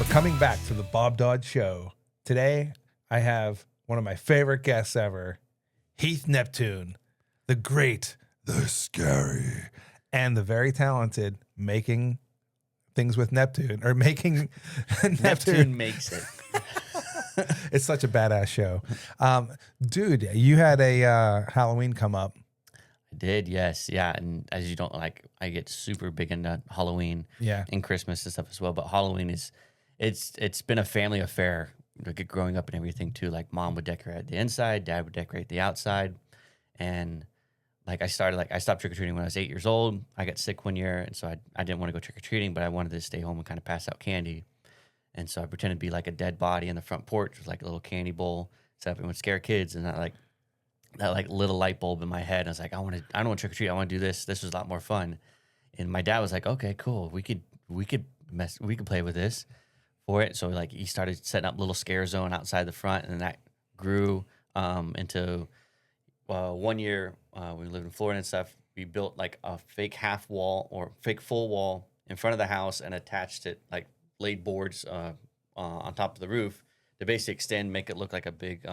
Coming back to the Bob Dodd Show. Today, I have one of my favorite guests ever, Heath Neptune, the great, the scary, and the very talented making things with Neptune, or making Neptune Makes It. It's such a badass show. Dude, you had a Halloween come up. I did, yes. Yeah, and as you don't like, I get super big into Halloween and Christmas and stuff as well. But Halloween it's been a family affair, like growing up and everything too. Like mom would decorate the inside, dad would decorate the outside. And like I stopped trick-or-treating when I was 8 years old. I got sick one year, and so I didn't want to go trick-or-treating, but I wanted to stay home and kind of pass out candy. And so I pretended to be like a dead body in the front porch with like a little candy bowl set up and would scare kids. And that little light bulb in my head. I was like, I don't want to trick or treat. I want to do this. This was a lot more fun. And my dad was like, okay, cool. We could play with this for it. So like he started setting up little scare zone outside the front, and that grew into 1 year we lived in Florida and stuff. We built like a fake half wall or fake full wall in front of the house and attached it, like laid boards on top of the roof to basically extend, make it look like a big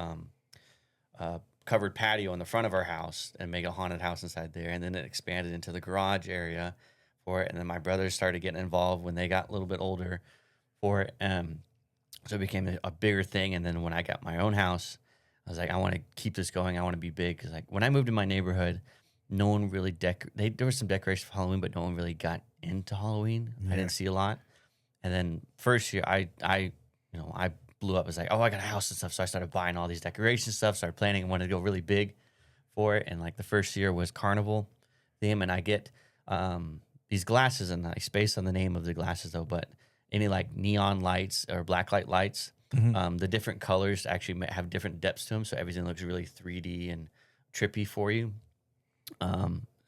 covered patio in the front of our house and make a haunted house inside there. And then it expanded into the garage area for it. And then my brothers started getting involved when they got a little bit older for it. So it became a bigger thing. And then when I got my own house, I was like, I want to keep this going. I want to be big. Because like when I moved in my neighborhood, no one really there was some decoration for Halloween, but no one really got into Halloween. Yeah. I didn't see a lot. And then first year, I blew up. I was like, oh, I got a house and stuff. So I started buying all these decoration stuff, started planning and wanted to go really big for it. And like the first year was carnival theme. And I get these glasses, and I space on the name of the glasses though, but any like neon lights or blacklight lights, the different colors actually have different depths to them. So everything looks really 3D and trippy for you.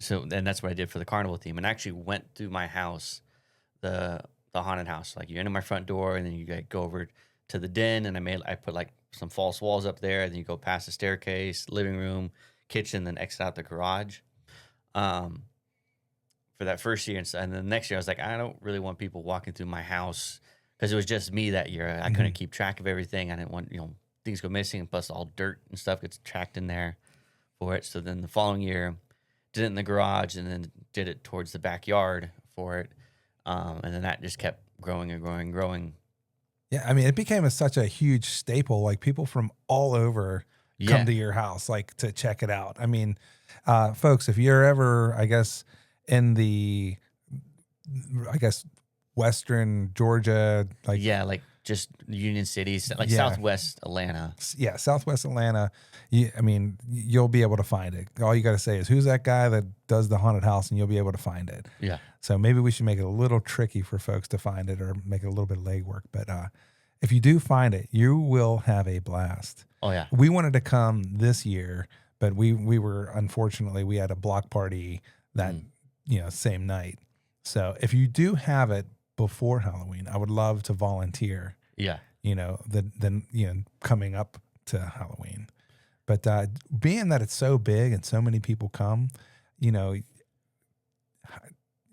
So then that's what I did for the carnival theme, and I actually went through my house, the haunted house. Like you enter my front door, and then you go over to the den, and I put like some false walls up there, and then you go past the staircase, living room, kitchen, then exit out the garage. For that first year, and then the next year I was like, I don't really want people walking through my house, because it was just me that year. I couldn't keep track of everything. I didn't want things go missing, and plus all dirt and stuff gets tracked in there for it. So then the following year, did it in the garage, and then did it towards the backyard for it. And then that just kept growing and growing and growing. Yeah, I mean, it became such a huge staple. Like people from all over come to your house, like to check it out. I mean, folks, if you're ever, I guess, in the, Western Georgia, like just Union City, like Southwest Atlanta. Yeah, Southwest Atlanta. You'll be able to find it. All you got to say is, who's that guy that does the haunted house, and you'll be able to find it. Yeah. So maybe we should make it a little tricky for folks to find it, or make it a little bit of legwork. But if you do find it, you will have a blast. Oh, yeah. We wanted to come this year, but we were, unfortunately, we had a block party that, same night. So if you do have it before Halloween, I would love to volunteer. Yeah. Coming up to Halloween. But being that it's so big and so many people come,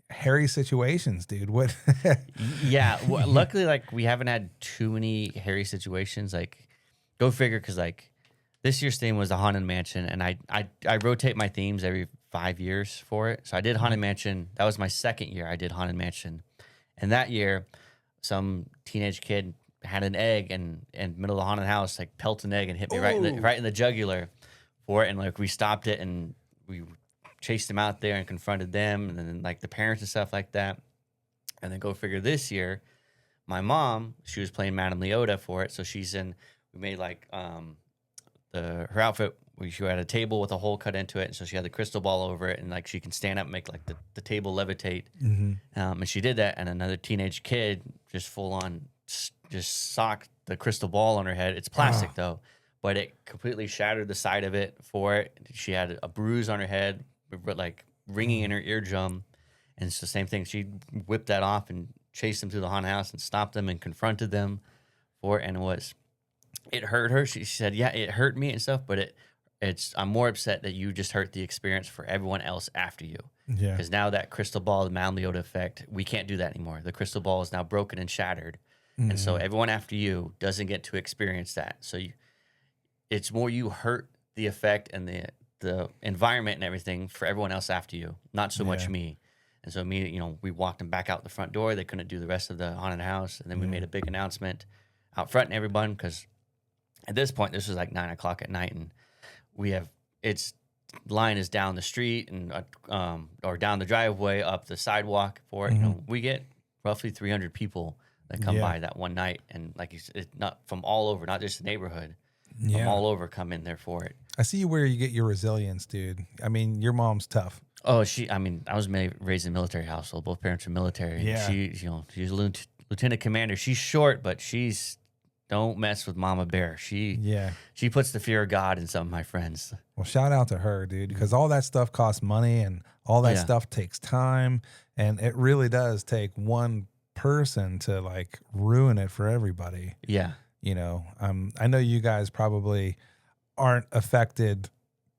hairy situations, dude. What? Yeah. Well, luckily, like we haven't had too many hairy situations. Like, go figure, because like this year's theme was the Haunted Mansion, and I rotate my themes every 5 years for it. So I did Haunted Mansion. That was my second year I did Haunted Mansion, and that year, some teenage kid had an egg and in the middle of the haunted house, like pelt an egg and hit me right in the jugular for it. And like we stopped it, and we chased him out there and confronted them, and then like the parents and stuff like that. And then go figure, this year, my mom, she was playing Madame Leota for it. So we made like her outfit, she had a table with a hole cut into it. And so she had the crystal ball over it, and like she can stand up and make like the table levitate. And she did that. And another teenage kid just full on just socked the crystal ball on her head. It's plastic though, but it completely shattered the side of it for it. She had a bruise on her head, like ringing in her eardrum. And it's the same thing. She whipped that off and chased them through the haunted house and stopped them and confronted them for it. And it hurt her. She said, yeah, it hurt me and stuff, but I'm more upset that you just hurt the experience for everyone else after you. Yeah. Because now that crystal ball, the Madame Leota effect, we can't do that anymore. The crystal ball is now broken and shattered. And so everyone after you doesn't get to experience that. So it's more you hurt the effect and the environment and everything for everyone else after you, not so much me. And so me, we walked them back out the front door. They couldn't do the rest of the haunted house. And then we made a big announcement out front and everyone, because at this point, this was like 9 o'clock at night, and line is down the street and or down the driveway, up the sidewalk for it. We get roughly 300 people that come by that one night, and like you said, it's not from all over, not just the neighborhood, from all over come in there for it. I see where you get your resilience, dude. I mean, your mom's tough. Oh, I was raised in a military household. Both parents are military. Yeah. She's a lieutenant commander. She's short, but don't mess with Mama Bear. She puts the fear of God in some of my friends. Well, shout out to her, dude, because all that stuff costs money and all that stuff takes time, and it really does take one person to like ruin it for everybody. Yeah. I know you guys probably aren't affected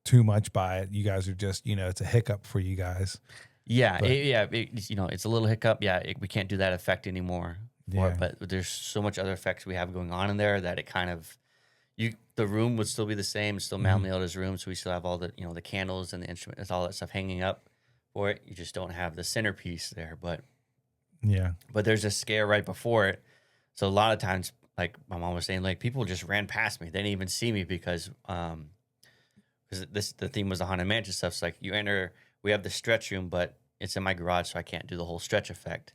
too much by it. You guys are just, it's a hiccup for you guys. Yeah. It's a little hiccup. Yeah. We can't do that effect anymore. But there's so much other effects we have going on in there that it kind of, the room would still be the same. It's still Mount Leota's room. So we still have all the, the candles and the instruments, all that stuff hanging up for it. You just don't have the centerpiece there, but there's a scare right before it. So a lot of times, like my mom was saying, like people just ran past me. They didn't even see me because the theme was the Haunted Mansion stuff. So like you enter, we have the stretch room, but it's in my garage, so I can't do the whole stretch effect.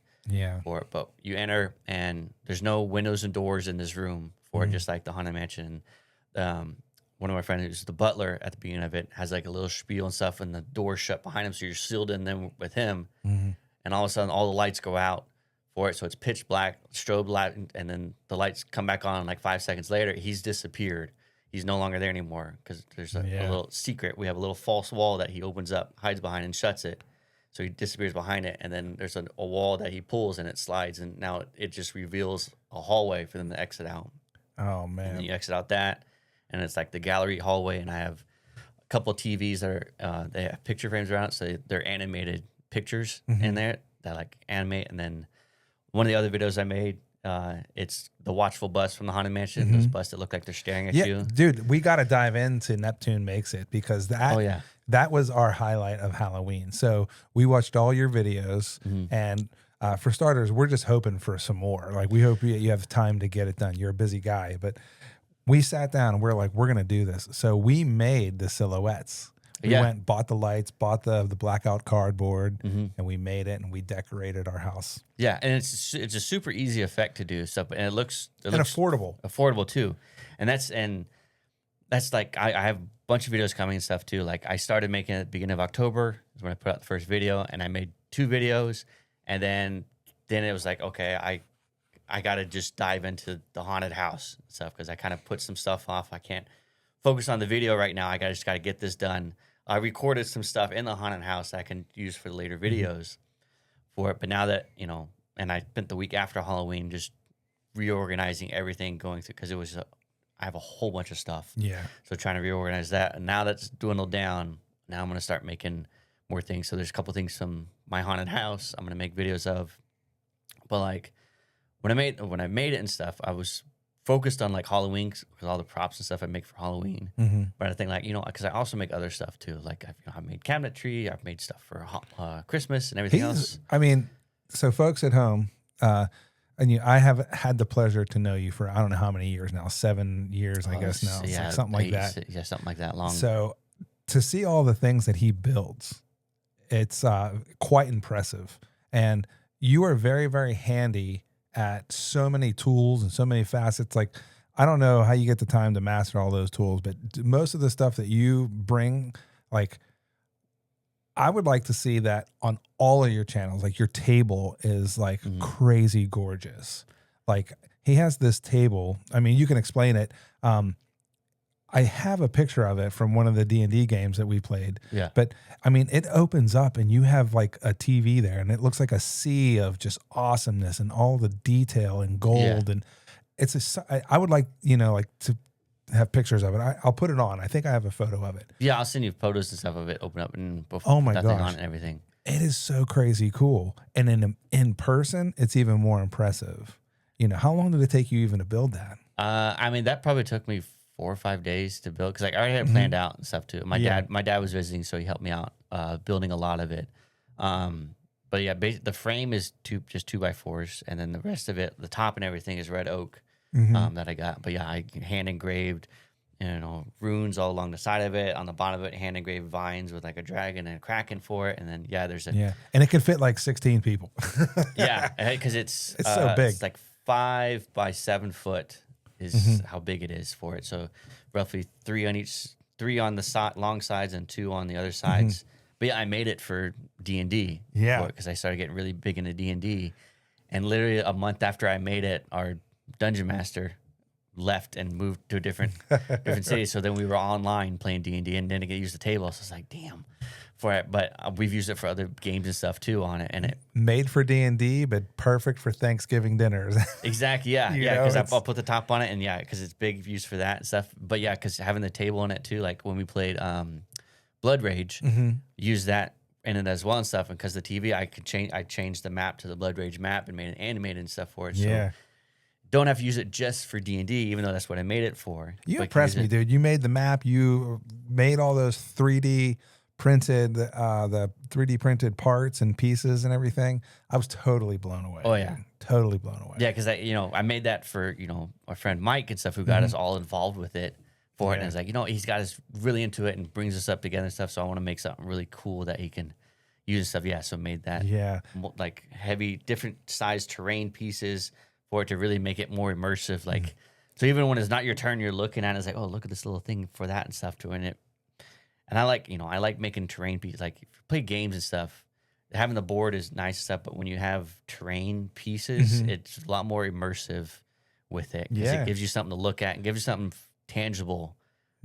For it, but you enter and there's no windows and doors in this room for it, just like the Haunted Mansion. One of my friends who's the butler at the beginning of it has like a little spiel and stuff, and the door shut behind him, so you're sealed in them with him. And all of a sudden, all the lights go out for it, so it's pitch black, strobe light, and then the lights come back on. Like 5 seconds later, he's disappeared. He's no longer there anymore because there's a little secret. We have a little false wall that he opens up, hides behind, and shuts it. So he disappears behind it, and then there's a wall that he pulls, and it slides, and now it just reveals a hallway for them to exit out. Oh, man. And then you exit out that, and it's like the gallery hallway, and I have a couple of TVs that are, they have picture frames around, so they're animated pictures in there that like animate, and then one of the other videos I made, it's the watchful bus from the Haunted Mansion, those busts that look like they're staring at you. Dude, we got to dive into Neptune Makes It, because that was our highlight of Halloween. So we watched all your videos, and for starters, we're just hoping for some more. Like, we hope you have time to get it done. You're a busy guy, but we sat down and we're like, we're going to do this. So we made the silhouettes. We went, bought the lights, bought the blackout cardboard, and we made it, and we decorated our house. Yeah, and it's a super easy effect to do stuff, and it looks affordable too. And that's like I have a bunch of videos coming and stuff too. Like I started making it at the beginning of October is when I put out the first video, and I made 2 videos, and then it was like, okay, I got to just dive into the haunted house and stuff, because I kind of put some stuff off. I can't focus on the video right now. I just got to get this done. I recorded some stuff in the haunted house that I can use for later videos for it. But now that, and I spent the week after Halloween just reorganizing everything, going through, because I have a whole bunch of stuff. Yeah. So trying to reorganize that. And now that's dwindled down, now I'm going to start making more things. So there's a couple things from my haunted house I'm going to make videos of. But like when I made it and stuff, I was focused on like Halloween, because all the props and stuff I make for Halloween. But I think like, because I also make other stuff too. Like I've made cabinetry, I've made stuff for Christmas and everything else. I mean, so folks at home, and I have had the pleasure to know you for, I don't know how many years now, 7 years, I guess now, something like that. Yeah, something like that long. So to see all the things that he builds, it's quite impressive. And you are very, very handy at so many tools and so many facets. Like, I don't know how you get the time to master all those tools, but most of the stuff that you bring, like, I would like to see that on all of your channels. Like, your table is like crazy gorgeous. Like, he has this table. I mean, you can explain it. I have a picture of it from one of the D&D games that we played. Yeah. But I mean, it opens up and you have like a TV there, and it looks like a sea of just awesomeness and all the detail and gold. And I would like, to have pictures of it. I'll put it on. I think I have a photo of it. Yeah, I'll send you photos and stuff of it. Open up and oh my gosh, on and everything. It is so crazy cool. And in person, it's even more impressive. how long did it take you even to build that? I mean, that probably took me 4 or 5 days to build because like I already had it planned out and stuff too. My dad was visiting, so he helped me out building a lot of it. But yeah, the frame is just 2x4s, and then the rest of it, the top and everything, is red oak that I got. But yeah, I hand engraved, runes all along the side of it. On the bottom of it, hand engraved vines with like a dragon and a kraken for it. And then there's and it can fit like 16 people. Because it's so big. It's like 5 by 7 foot is how big it is for it. So roughly 3 on the long sides and 2 on the other sides. But yeah, I made it for D&D. Yeah, because I started getting really big into D&D, and literally a month after I made it, our dungeon master left and moved to a different city. So then we were online playing D&D, and then to use the table. So I was like, damn, for it. But we've used it for other games and stuff too on it, and it made for D&D, but perfect for Thanksgiving dinners. Exactly. Yeah, because I'll put the top on it, and because it's big use for that and stuff. But yeah, because having the table on it too, like when we played Blood Rage, used that in it as well and stuff. And because the TV, I changed the map to the Blood Rage map and made it animated and stuff for it. So don't have to use it just for D&D, even though that's what I made it for. You impressed me, dude. You made the map. You made all those 3D printed, the 3D printed parts and pieces and everything. I was totally blown away. Oh, yeah. Dude. Totally blown away. Yeah, because I made that for, our friend Mike and stuff, who got us all involved with it for it. And it's like, he's got us really into it and brings us up together and stuff. So I want to make something really cool that he can use and stuff. Yeah, so made that. Yeah. Like heavy, different size terrain pieces for it to really make it more immersive. Like, so even when it's not your turn, you're looking at it, it's like, oh, look at this little thing for that and stuff to it. And I like making terrain pieces. Like, if you play games and stuff, having the board is nice stuff, but when you have terrain pieces, it's a lot more immersive with it. Because it gives you something to look at and gives you something tangible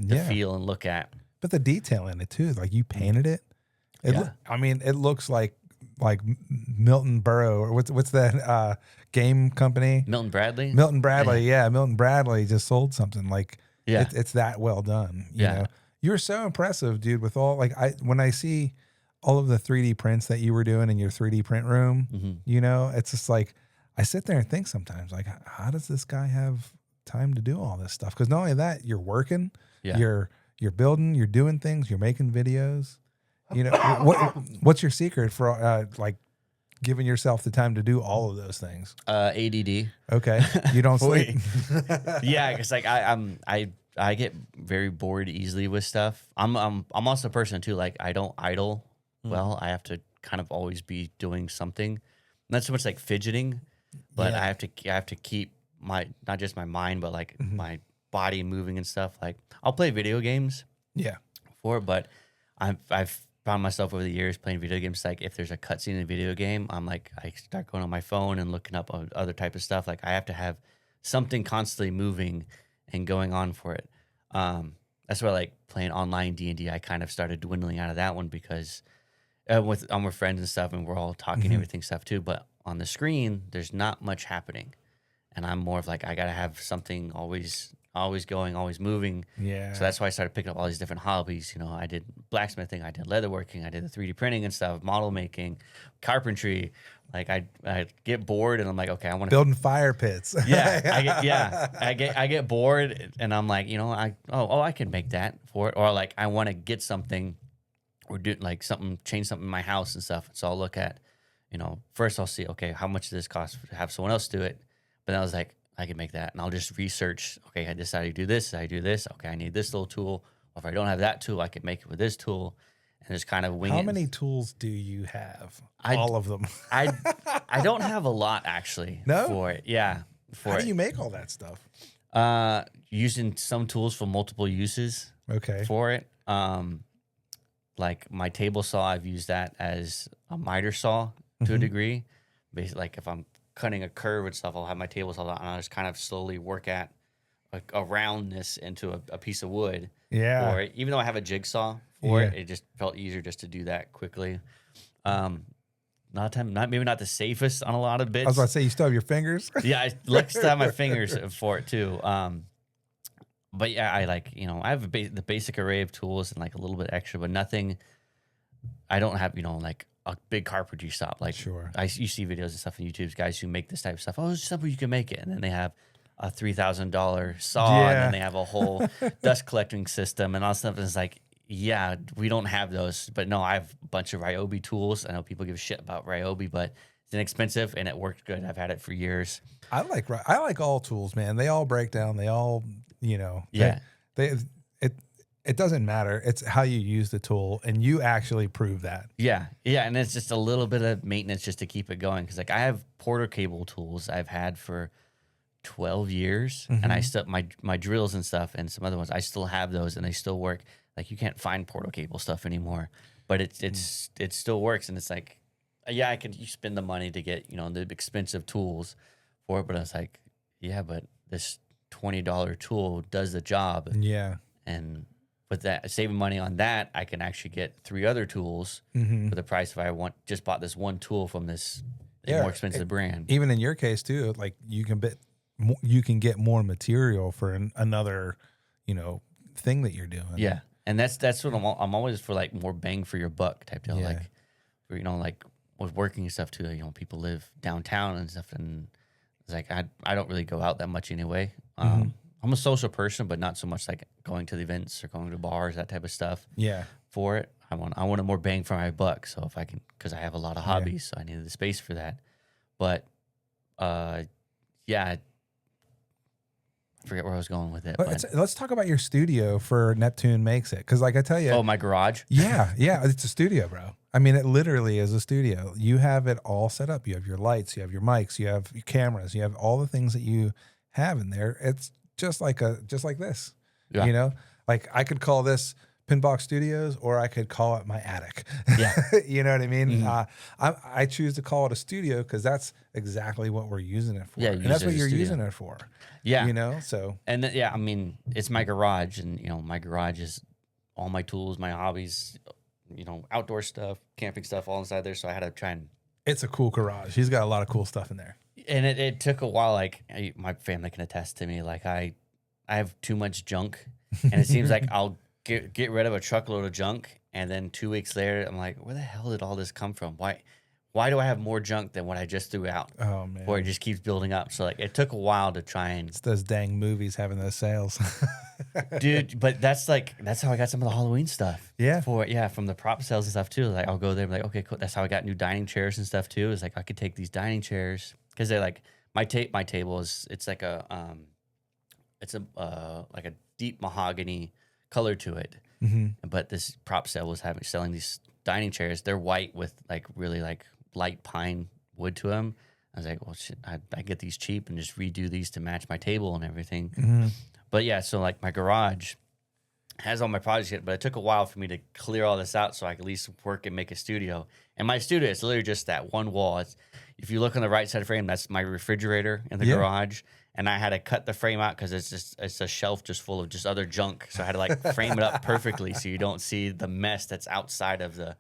to feel and look at. But the detail in it too, like you painted it. It looks like Milton Burrow, or what's that game company? Milton Bradley. Milton Bradley just sold something like it's that well done. You know, you were so impressive, dude. With all when I see all of the 3D prints that you were doing in your 3D print room, it's just like I sit there and think sometimes, like, how does this guy have time to do all this stuff? Because not only that, you're working, you're building, you're doing things, you're making videos. What's your secret for giving yourself the time to do all of those things? ADD. Okay, you don't sleep. Yeah, because I get very bored easily with stuff. I'm also a person too. Like, I don't idle well. I have to kind of always be doing something. Not so much like fidgeting, but I have to keep my, not just my mind, but like my body moving and stuff. Like, I'll play video games. For it, but I've found myself over the years playing video games. Like, if there's a cutscene in a video game, I start going on my phone and looking up other type of stuff. Like, I have to have something constantly moving and going on for it. That's why I like playing online D&D. I kind of started dwindling out of that one because I'm with friends and stuff, and we're all talking everything stuff too. But on the screen, there's not much happening, and I'm more of like, I gotta have something always going, always moving. Yeah. So that's why I started picking up all these different hobbies. I did blacksmithing, I did leatherworking, I did the 3D printing and stuff, model making, carpentry. Like, I get bored and I'm like, okay, I want to building fire pits. I get bored and I'm like, I can make that for it. Or like, I want to get something or do like something, change something in my house and stuff. So I'll look at, first I'll see, okay, how much does this cost to have someone else do it? But then I was like, I can make that, and I'll just research. Okay, I decided to do this. I do this. Okay, I need this little tool. Or if I don't have that tool, I can make it with this tool, and just kind of wing it. How many tools do you have? All of them. I don't have a lot actually. No? For it, yeah. How do you make all that stuff? Using some tools for multiple uses. Okay. For it, like my table saw, I've used that as a miter saw to a degree. Basically, like if I'm cutting a curve and stuff, I'll have my table saw and I'll just kind of slowly work at a roundness into a piece of wood. Yeah. Or even though I have a jigsaw for it, it just felt easier just to do that quickly. Maybe not the safest on a lot of bits. I was about to say, you still have your fingers? Yeah, I like to have my fingers for it too. But yeah, I have the basic array of tools and like a little bit extra, but nothing. I don't have like a big carpentry shop. Like Sure. you see videos and stuff on YouTube, guys who make this type of stuff. Oh, it's simple, you can make it. And then they have a $3,000 saw, and then they have a whole dust collecting system and all stuff. And it's like, yeah, we don't have those. But no, I have a bunch of Ryobi tools. I know people give a shit about Ryobi, but it's inexpensive and it worked good. I've had it for years. I like all tools, man. They all break down. They all, Yeah. It doesn't matter. It's how you use the tool, and you actually prove that. Yeah, and it's just a little bit of maintenance just to keep it going. Because like I have porter cable tools I've had for 12 years, and I still my drills and stuff and some other ones. I still have those, and they still work. Like you can't find porter cable stuff anymore, but it still works. And it's like, yeah, you spend the money to get the expensive tools for it, but it's like, yeah, but this $20 tool does the job. Yeah, and with that, saving money on that, I can actually get 3 other tools for the price if I just bought this one tool from this more expensive brand. Even in your case too, like you can get more material for another, thing that you're doing. Yeah, and that's what I'm always for, like more bang for your buck type deal. Yeah. Like, like with working and stuff too. People live downtown and stuff, and it's like I don't really go out that much anyway. I'm a social person, but not so much like going to the events or going to bars, that type of stuff. Yeah. For it, I want more bang for my buck. So if I can, because I have a lot of hobbies, so I needed the space for that. But, yeah, I forget where I was going with it. Let's talk about your studio for Neptune Makes It, because like I tell you, oh, my garage. Yeah, it's a studio, bro. I mean, it literally is a studio. You have it all set up. You have your lights, you have your mics, you have your cameras, you have all the things that you have in there. It's just like this, like I could call this Pinbox Studios, or I could call it my attic. Yeah. You know what I mean? I choose to call it a studio because that's exactly what we're using it for. Yeah, and that's what you're using it for. Yeah. So. And then, I mean, it's my garage, and, my garage is all my tools, my hobbies, outdoor stuff, camping stuff, all inside there. So I had to try and. It's a cool garage. He's got a lot of cool stuff in there. And it took a while. Like my family can attest to me. Like I have too much junk, and it seems like I'll get rid of a truckload of junk, and then 2 weeks later, I'm like, where the hell did all this come from? Why do I have more junk than what I just threw out? Oh man, or it just keeps building up. So like it took a while to try and. It's those dang movies having those sales, dude. But that's how I got some of the Halloween stuff. Yeah, from the prop sales and stuff too. Like I'll go there and be like, okay, cool. That's how I got new dining chairs and stuff too. It's like I could take these dining chairs. Because they're like my table it's like a like a deep mahogany color to it. But this prop sale was selling these dining chairs. They're white with like really like light pine wood to them. I was like, well, shit, I get these cheap and just redo these to match my table and everything. But yeah, so like my garage has all my projects yet, but it took a while for me to clear all this out so I could at least work and make a studio. And my studio is literally just that one wall. If you look on the right side of the frame, that's my refrigerator in the garage. And I had to cut the frame out because it's a shelf just full of just other junk. So I had to like frame it up perfectly so you don't see the mess that's outside of the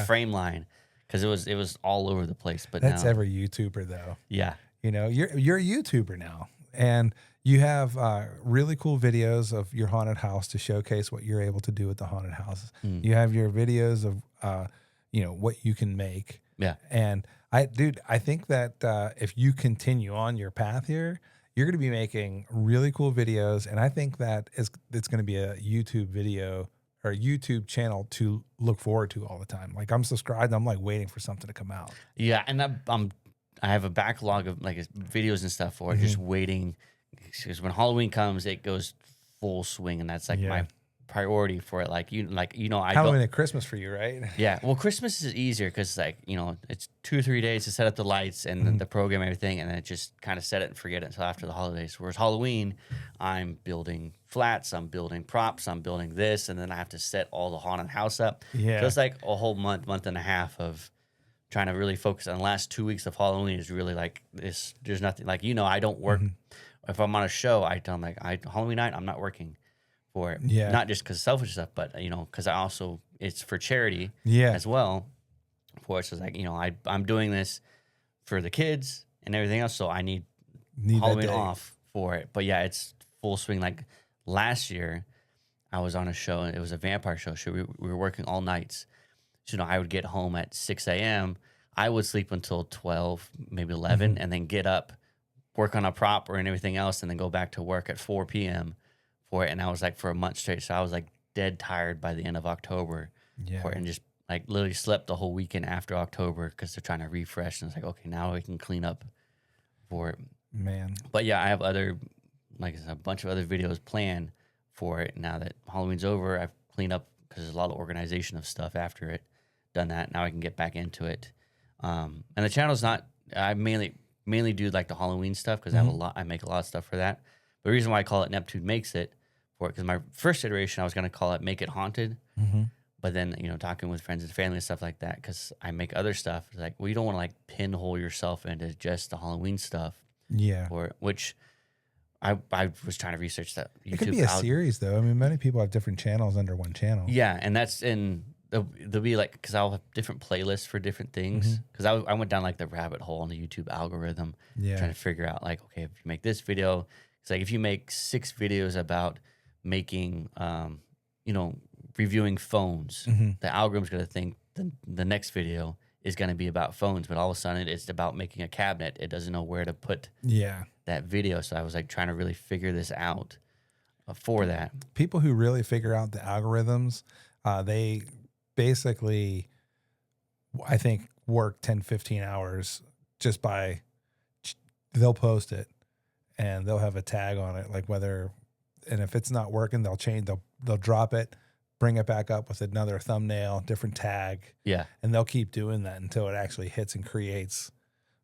frame line, because it was all over the place. But that's now, every YouTuber though. Yeah, you're a YouTuber now, and you have really cool videos of your haunted house to showcase what you're able to do with the haunted houses. You have your videos of what you can make. Yeah, and I think that if you continue on your path here, you're going to be making really cool videos, and I think that it's going to be a YouTube video or a YouTube channel to look forward to all the time. Like I'm subscribed, I'm like waiting for something to come out. Yeah, and I have a backlog of like videos and stuff for it, just waiting, because when Halloween comes, it goes full swing, and that's like my priority for it. Halloween and Christmas for you, right? Yeah. Well, Christmas is easier because it's 2 or 3 days to set up the lights and the program, and everything, and then just kind of set it and forget it until after the holidays. Whereas Halloween, I'm building flats, I'm building props, I'm building this, and then I have to set all the haunted house up. Yeah. So it's like a whole month and a half of trying to really focus on the last 2 weeks of Halloween. Is really like this. There's nothing like, I don't work. If I'm on a show, I tell them like Halloween night, I'm not working for it. Yeah. Not just because of selfish stuff, but because I also, it's for charity as well. For it. So it's like, I'm doing this for the kids and everything else, so I need Halloween off for it. But yeah, it's full swing. Like last year, I was on a show, and it was a vampire show. So we were working all nights. So, I would get home at 6 a.m. I would sleep until 12, maybe 11, and then get up, work on a prop or everything else, and then go back to work at 4 p.m. for it. And I was like for a month straight. So I was like dead tired by the end of October for it, and just like literally slept the whole weekend after October because they're trying to refresh. And it's like, okay, now we can clean up for it. Man. But yeah, I have like I said, a bunch of other videos planned for it. Now that Halloween's over, I've cleaned up because there's a lot of organization of stuff after it. Done that. Now I can get back into it. And the channel's not, I mainly do like the Halloween stuff because I make a lot of stuff for that. But the reason why I call it Neptune Makes It for it, because my first iteration, I was going to call it Make It Haunted. But then, talking with friends and family and stuff like that, because I make other stuff, it's like, well, you don't want to like pinhole yourself into just the Halloween stuff. Yeah. Which I was trying to research that. YouTube, it could be a series, though. I mean, many people have different channels under one channel. Yeah, and that's there'll be like, because I'll have different playlists for different things. Because I went down like the rabbit hole on the YouTube algorithm, trying to figure out like, okay, if you make this video, it's like if you make 6 videos about making, reviewing phones, the algorithm's going to think the next video is going to be about phones, but all of a sudden it's about making a cabinet. It doesn't know where to put that video. So I was like trying to really figure this out for that. People who really figure out the algorithms, they basically, I think, work 10, 15 hours just by, they'll post it and they'll have a tag on it, like and if it's not working, they'll drop it, bring it back up with another thumbnail, different tag. Yeah. And they'll keep doing that until it actually hits and creates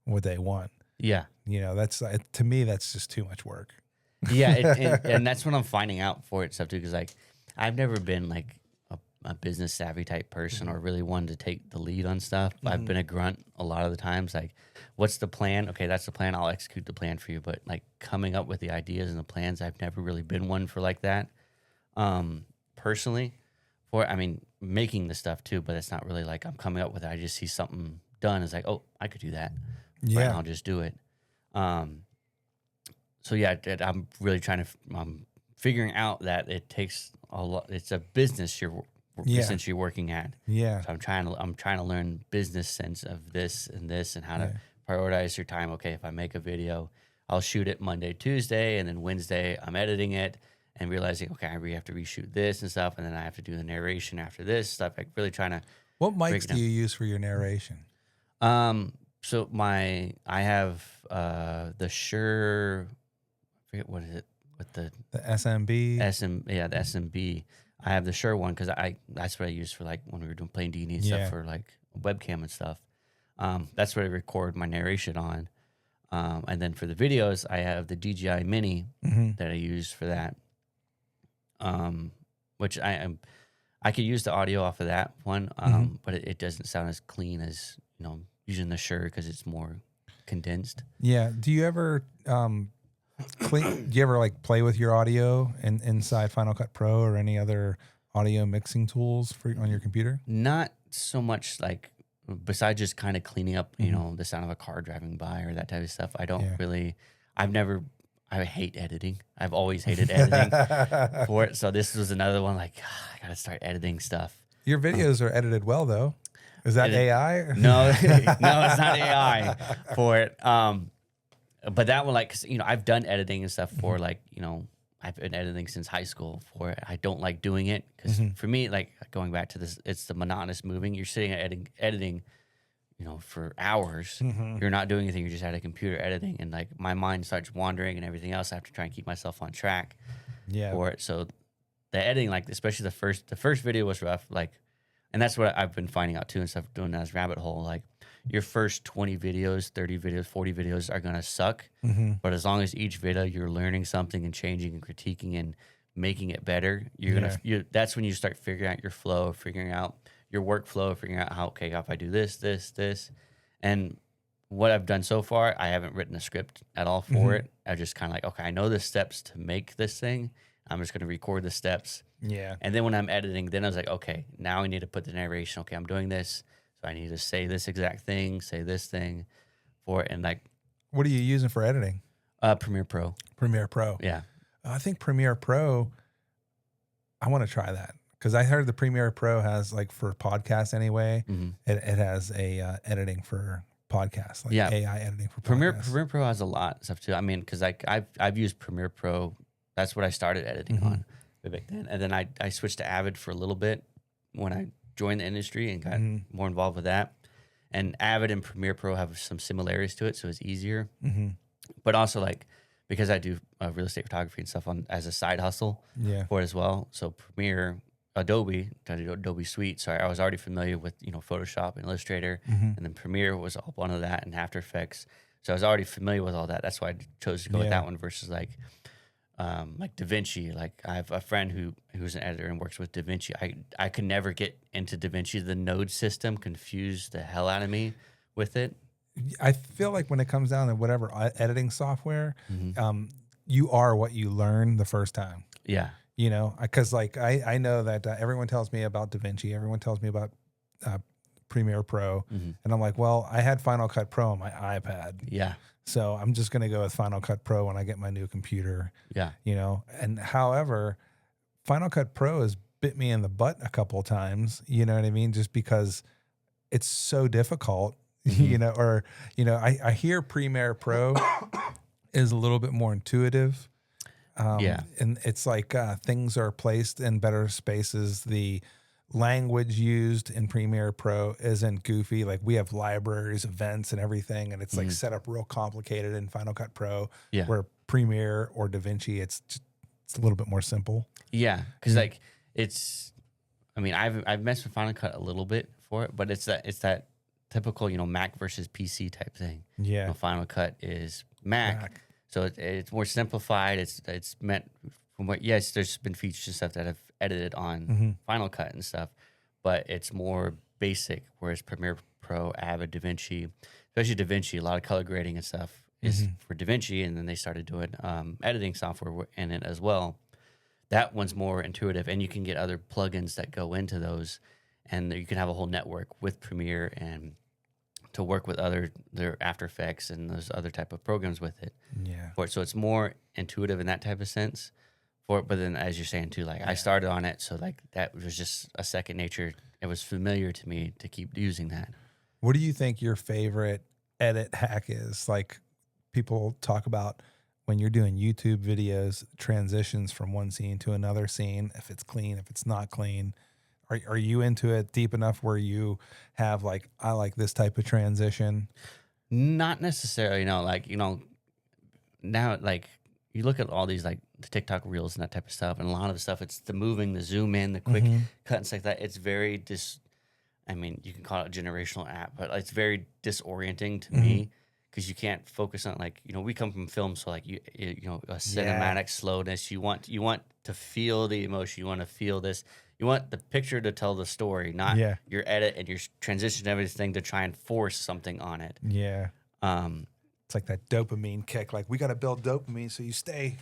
what they want. Yeah. That's, to me, that's just too much work. Yeah. And that's what I'm finding out for it stuff too. Cause like, I've never been like a business savvy type person or really wanted to take the lead on stuff. I've been a grunt a lot of the times. Like, what's the plan? Okay, that's the plan. I'll execute the plan for you. But like coming up with the ideas and the plans, I've never really been one for like that. Personally, making the stuff too, but it's not really like I'm coming up with it. I just see something done. It's like, oh, I could do that. Yeah. Right, I'll just do it. So yeah, I'm really I'm figuring out that it takes a lot. It's a business you're essentially working at. Yeah. So I'm trying to learn business sense of this and how to prioritize your time. Okay, if I make a video, I'll shoot it Monday, Tuesday, and then Wednesday I'm editing it and realizing, okay, I really have to reshoot this and stuff, and then I have to do the narration after this stuff. Like really trying to. What mics do you use for your narration? So I have the Shure, I forget what is it, with the SMB. The SMB. I have the Shure one because that's what I use for like when we were playing D&D and stuff for like webcam and stuff. That's what I record my narration on. And then for the videos, I have the DJI Mini that I use for that. Which I could use the audio off of that one, but it doesn't sound as clean as using the Shure because it's more condensed. Yeah. Do you ever do you ever like play with your audio inside Final Cut Pro or any other audio mixing tools on your computer? Not so much like besides just kind of cleaning up, the sound of a car driving by or that type of stuff. I don't really. I hate editing. I've always hated editing for it. So this was another one like, I got to start editing stuff. Your videos are edited well, though. Is that AI? No, it's not AI for it. But that one, like, I've done editing and stuff for like, I've been editing since high school for it. I don't like doing it because for me, like going back to this, it's the monotonous moving. You're sitting at editing, for hours. You're not doing anything. You're just at a computer editing, and like my mind starts wandering and everything else. I have to try and keep myself on track for it. So the editing, like especially the first video was rough. Like, and that's what I've been finding out too and stuff, doing that as rabbit hole. Like your first 20 videos, 30 videos, 40 videos are gonna suck. But as long as each video you're learning something and changing and critiquing and making it better, that's when you start figuring out your flow, figuring out your workflow, figuring out how, okay, if I do this, and what I've done so far, I haven't written a script at all for it. I just kind of like, okay, I know the steps to make this thing. I'm just going to record the steps. Yeah. And then when I'm editing, then I was like, okay, now I need to put the narration. Okay, I'm doing this. So I need to say this exact thing, say this thing for it. And like, what are you using for editing? Premiere Pro. Premiere Pro. Yeah. I think Premiere Pro, I want to try that Because I heard the Premiere Pro has like for podcasts anyway, Mm-hmm. it has a editing for podcasts, like Yeah. AI editing for Premiere podcasts. Pro has a lot of stuff too. I mean, because like I've used Premiere Pro. That's what I started editing Mm-hmm. on way back then, and then I switched to Avid for a little bit when I joined the industry and got more involved with that. And Avid and Premiere Pro have some similarities to it, so it's easier. Mm-hmm. But also like because I do real estate photography and stuff on as a side hustle for it as well. So Premiere, Adobe Suite. So I was already familiar with Photoshop and Illustrator, and then Premiere was up onto that and After Effects. So I was already familiar with all that. That's why I chose to go with that one versus like DaVinci. Like I have a friend who's an editor and works with DaVinci. I could never get into DaVinci. The node system confused the hell out of me with it. I feel like when it comes down to whatever editing software, you are what you learn the first time. Yeah. Because like I know that everyone tells me about DaVinci, everyone tells me about Premiere Pro, and I'm like, well, I had Final Cut Pro on my iPad. Yeah. So I'm just going to go with Final Cut Pro when I get my new computer. Yeah. And however, Final Cut Pro has bit me in the butt a couple of times, you know what I mean? Just because it's so difficult, I hear Premiere Pro is a little bit more intuitive. And it's like things are placed in better spaces. The language used in Premiere Pro isn't goofy. Like we have libraries, events, and everything, and it's like set up real complicated in Final Cut Pro. Yeah. Where Premiere or DaVinci, it's a little bit more simple. Yeah, because like I've messed with Final Cut a little bit for it, but it's that typical Mac versus PC type thing. Yeah, Final Cut is Mac. So it's more simplified. It's meant from what there's been features and stuff that I've edited on Final Cut and stuff, but it's more basic. Whereas Premiere Pro, Avid, DaVinci, especially DaVinci, a lot of color grading and stuff is for DaVinci, and then they started doing editing software in it as well. That one's more intuitive, and you can get other plugins that go into those, and you can have a whole network with Premiere and to work with their After Effects and those other type of programs with it. Yeah. So it's more intuitive in that type of sense for it. But then as you're saying too, like I started on it. So like that was just a second nature. It was familiar to me to keep using that. What do you think your favorite edit hack is? Like people talk about when you're doing YouTube videos, transitions from one scene to another scene, if it's clean, if it's not clean. Are you into it deep enough where you have like, I like this type of transition? Not necessarily, no. Like, now like you look at all these like the TikTok reels and that type of stuff, and a lot of the stuff, it's the moving, the zoom in, the quick cut and stuff like that. It's very you can call it a generational app, but it's very disorienting to me because you can't focus on like, we come from film, so like a cinematic slowness. You want to feel the emotion. You want to feel this. You want the picture to tell the story, not your edit and your transition and everything to try and force something on it. Yeah. It's like that dopamine kick. Like we got to build dopamine so you stay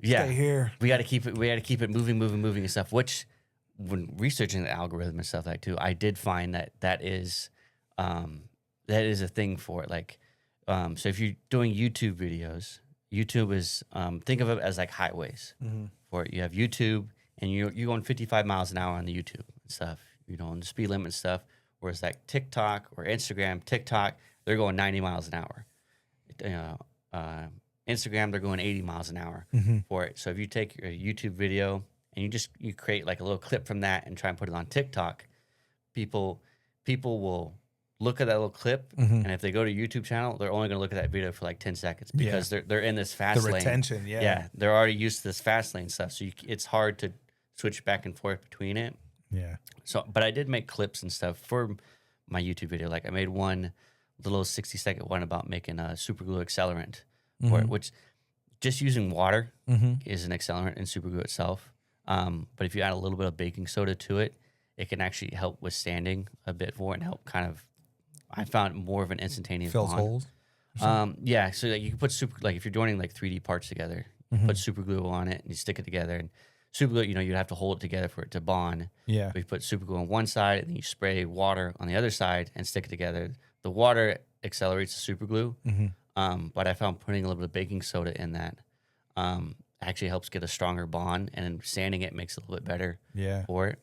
here. We got to keep it moving and stuff. Which, when researching the algorithm and stuff like too, I did find that is a thing for it. Like, so if you're doing YouTube videos, YouTube is think of it as like highways. For it, you have YouTube. And you're going 55 miles an hour on the YouTube and stuff, on the speed limit and stuff. Whereas like TikTok or Instagram, they're going 90 miles an hour. Instagram, they're going 80 miles an hour for it. So if you take your YouTube video and you create like a little clip from that and try and put it on TikTok, people will look at that little clip, and if they go to YouTube channel, they're only going to look at that video for like 10 seconds because they're in this fast lane. The retention, they're already used to this fast lane stuff, so it's hard to switch back and forth between it. So, but I did make clips and stuff for my YouTube video. Like I made one, the little 60-second one about making a super glue accelerant, which just using water is an accelerant in super glue itself. But if you add a little bit of baking soda to it, it can actually help with sanding a bit more and help kind of. I found more of an instantaneous fills bond. holes. So like you can put if you're joining like 3D parts together, you put super glue on it and you stick it together. And super glue, you'd have to hold it together for it to bond. Yeah. But you put super glue on one side and then you spray water on the other side and stick it together. The water accelerates the super glue. But I found putting a little bit of baking soda in that actually helps get a stronger bond, and sanding it makes it a little bit better for it.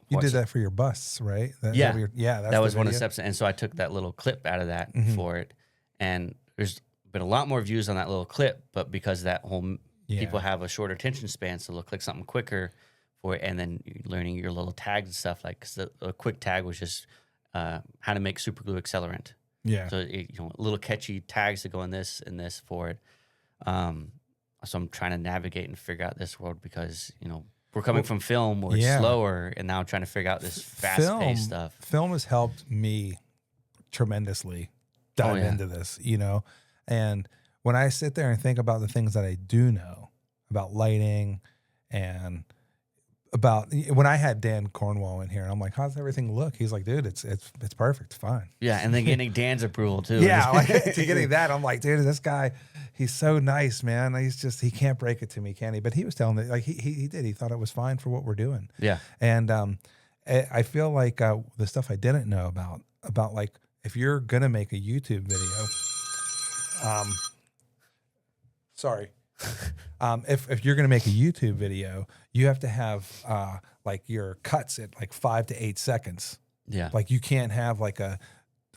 You did that for your busts, right? That's that was one of the steps. And so I took that little clip out of that for it. And there's been a lot more views on that little clip, but because that whole people have a shorter attention span, so they'll click something quicker for it. And then you're learning your little tags and stuff, like, because a quick tag was just how to make super glue accelerant. Yeah. So, little catchy tags to go in this and this for it. So I'm trying to navigate and figure out this world because, we're coming from film where it's slower, and now I'm trying to figure out this fast-paced stuff. Film has helped me tremendously dive into this, and when I sit there and think about the things that I do know about lighting and about when I had Dan Cornwall in here, I'm like, how's everything look? He's like, dude, it's perfect, it's fine. Yeah, and then getting Dan's approval too. Yeah, like, to getting that, I'm like, dude, this guy, he's so nice, man. He can't break it to me, can he? But he was telling me, like, he did. He thought it was fine for what we're doing. Yeah. And I feel like the stuff I didn't know about like, if you're gonna make a YouTube video, sorry. If you're going to make a YouTube video, you have to have like your cuts at like 5 to 8 seconds. Yeah. Like you can't have like a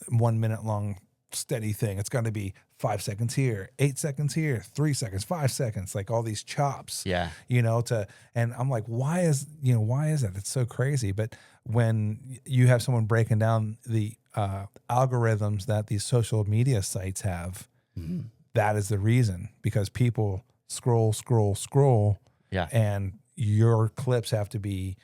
1 minute long steady thing. It's going to be 5 seconds here, 8 seconds here, 3 seconds, 5 seconds, like all these chops. Yeah. And I'm like, why is that? It's so crazy. But when you have someone breaking down the algorithms that these social media sites have, that is the reason, because people scroll. Yeah. And your clips have to be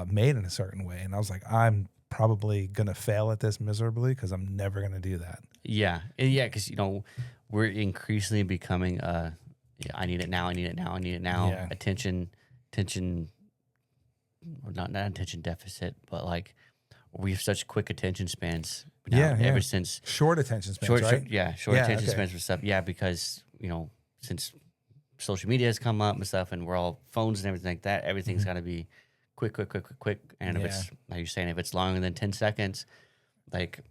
made in a certain way. And I was like, I'm probably going to fail at this miserably because I'm never going to do that. Yeah. Yeah. Because, we're increasingly becoming, I need it now. Yeah. Attention, not attention deficit, but like we have such quick attention spans now, ever since. Short attention spans, right? Short attention spans for stuff. Yeah, because, since social media has come up and stuff, and we're all phones and everything like that, everything's got to be quick. And if it's, like you're saying, if it's longer than 10 seconds, like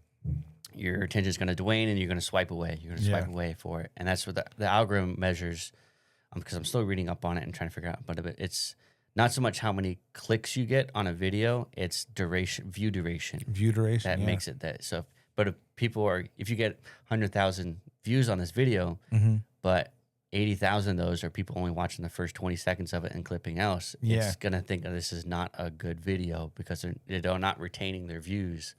your attention is going to wane and you're going to swipe away. You're going to swipe away for it. And that's what the algorithm measures, because I'm still reading up on it and trying to figure out, but it's not so much how many clicks you get on a video, it's view duration. That makes it that. So, but if you get 100,000 views on this video, but 80,000 of those are people only watching the first 20 seconds of it and clipping else, it's going to think that this is not a good video because they're not retaining their views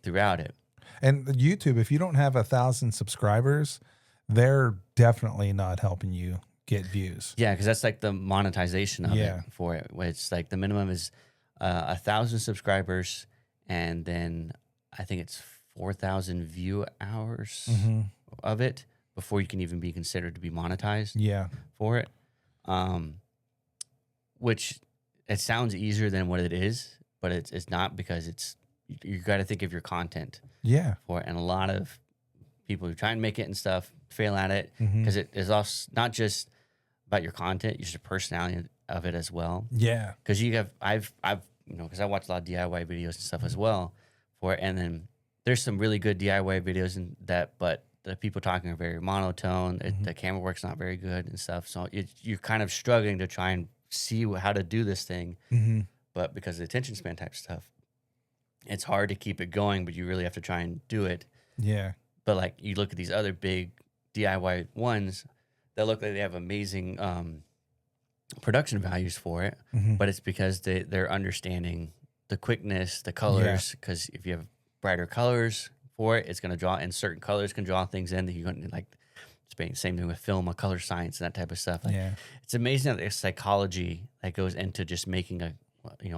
throughout it. And YouTube, if you don't have 1,000 subscribers, they're definitely not helping you get views. Yeah, because that's like the monetization of it for it. It's like the minimum is 1,000 subscribers, and then I think it's 4,000 view hours of it before you can even be considered to be monetized for it. Which it sounds easier than what it is, but it's not, because you got to think of your content for it. And a lot of people who try and make it and stuff fail at it because it is also not just about your content, your personality of it as well. Yeah. Because because I watch a lot of DIY videos and stuff as well for it. And then there's some really good DIY videos in that, but the people talking are very monotone. The camera work's not very good and stuff. So you're kind of struggling to try and see how to do this thing. But because of the attention span type stuff, it's hard to keep it going, but you really have to try and do it. Yeah. But like you look at these other big DIY ones that look like they have amazing production values for it, but it's because they're understanding the quickness, the colors, because if you have brighter colors for it, it's going to draw, and certain colors can draw things in that you're going to like. Same thing with film, color science, and that type of stuff. Like, it's amazing that there's psychology that goes into just making a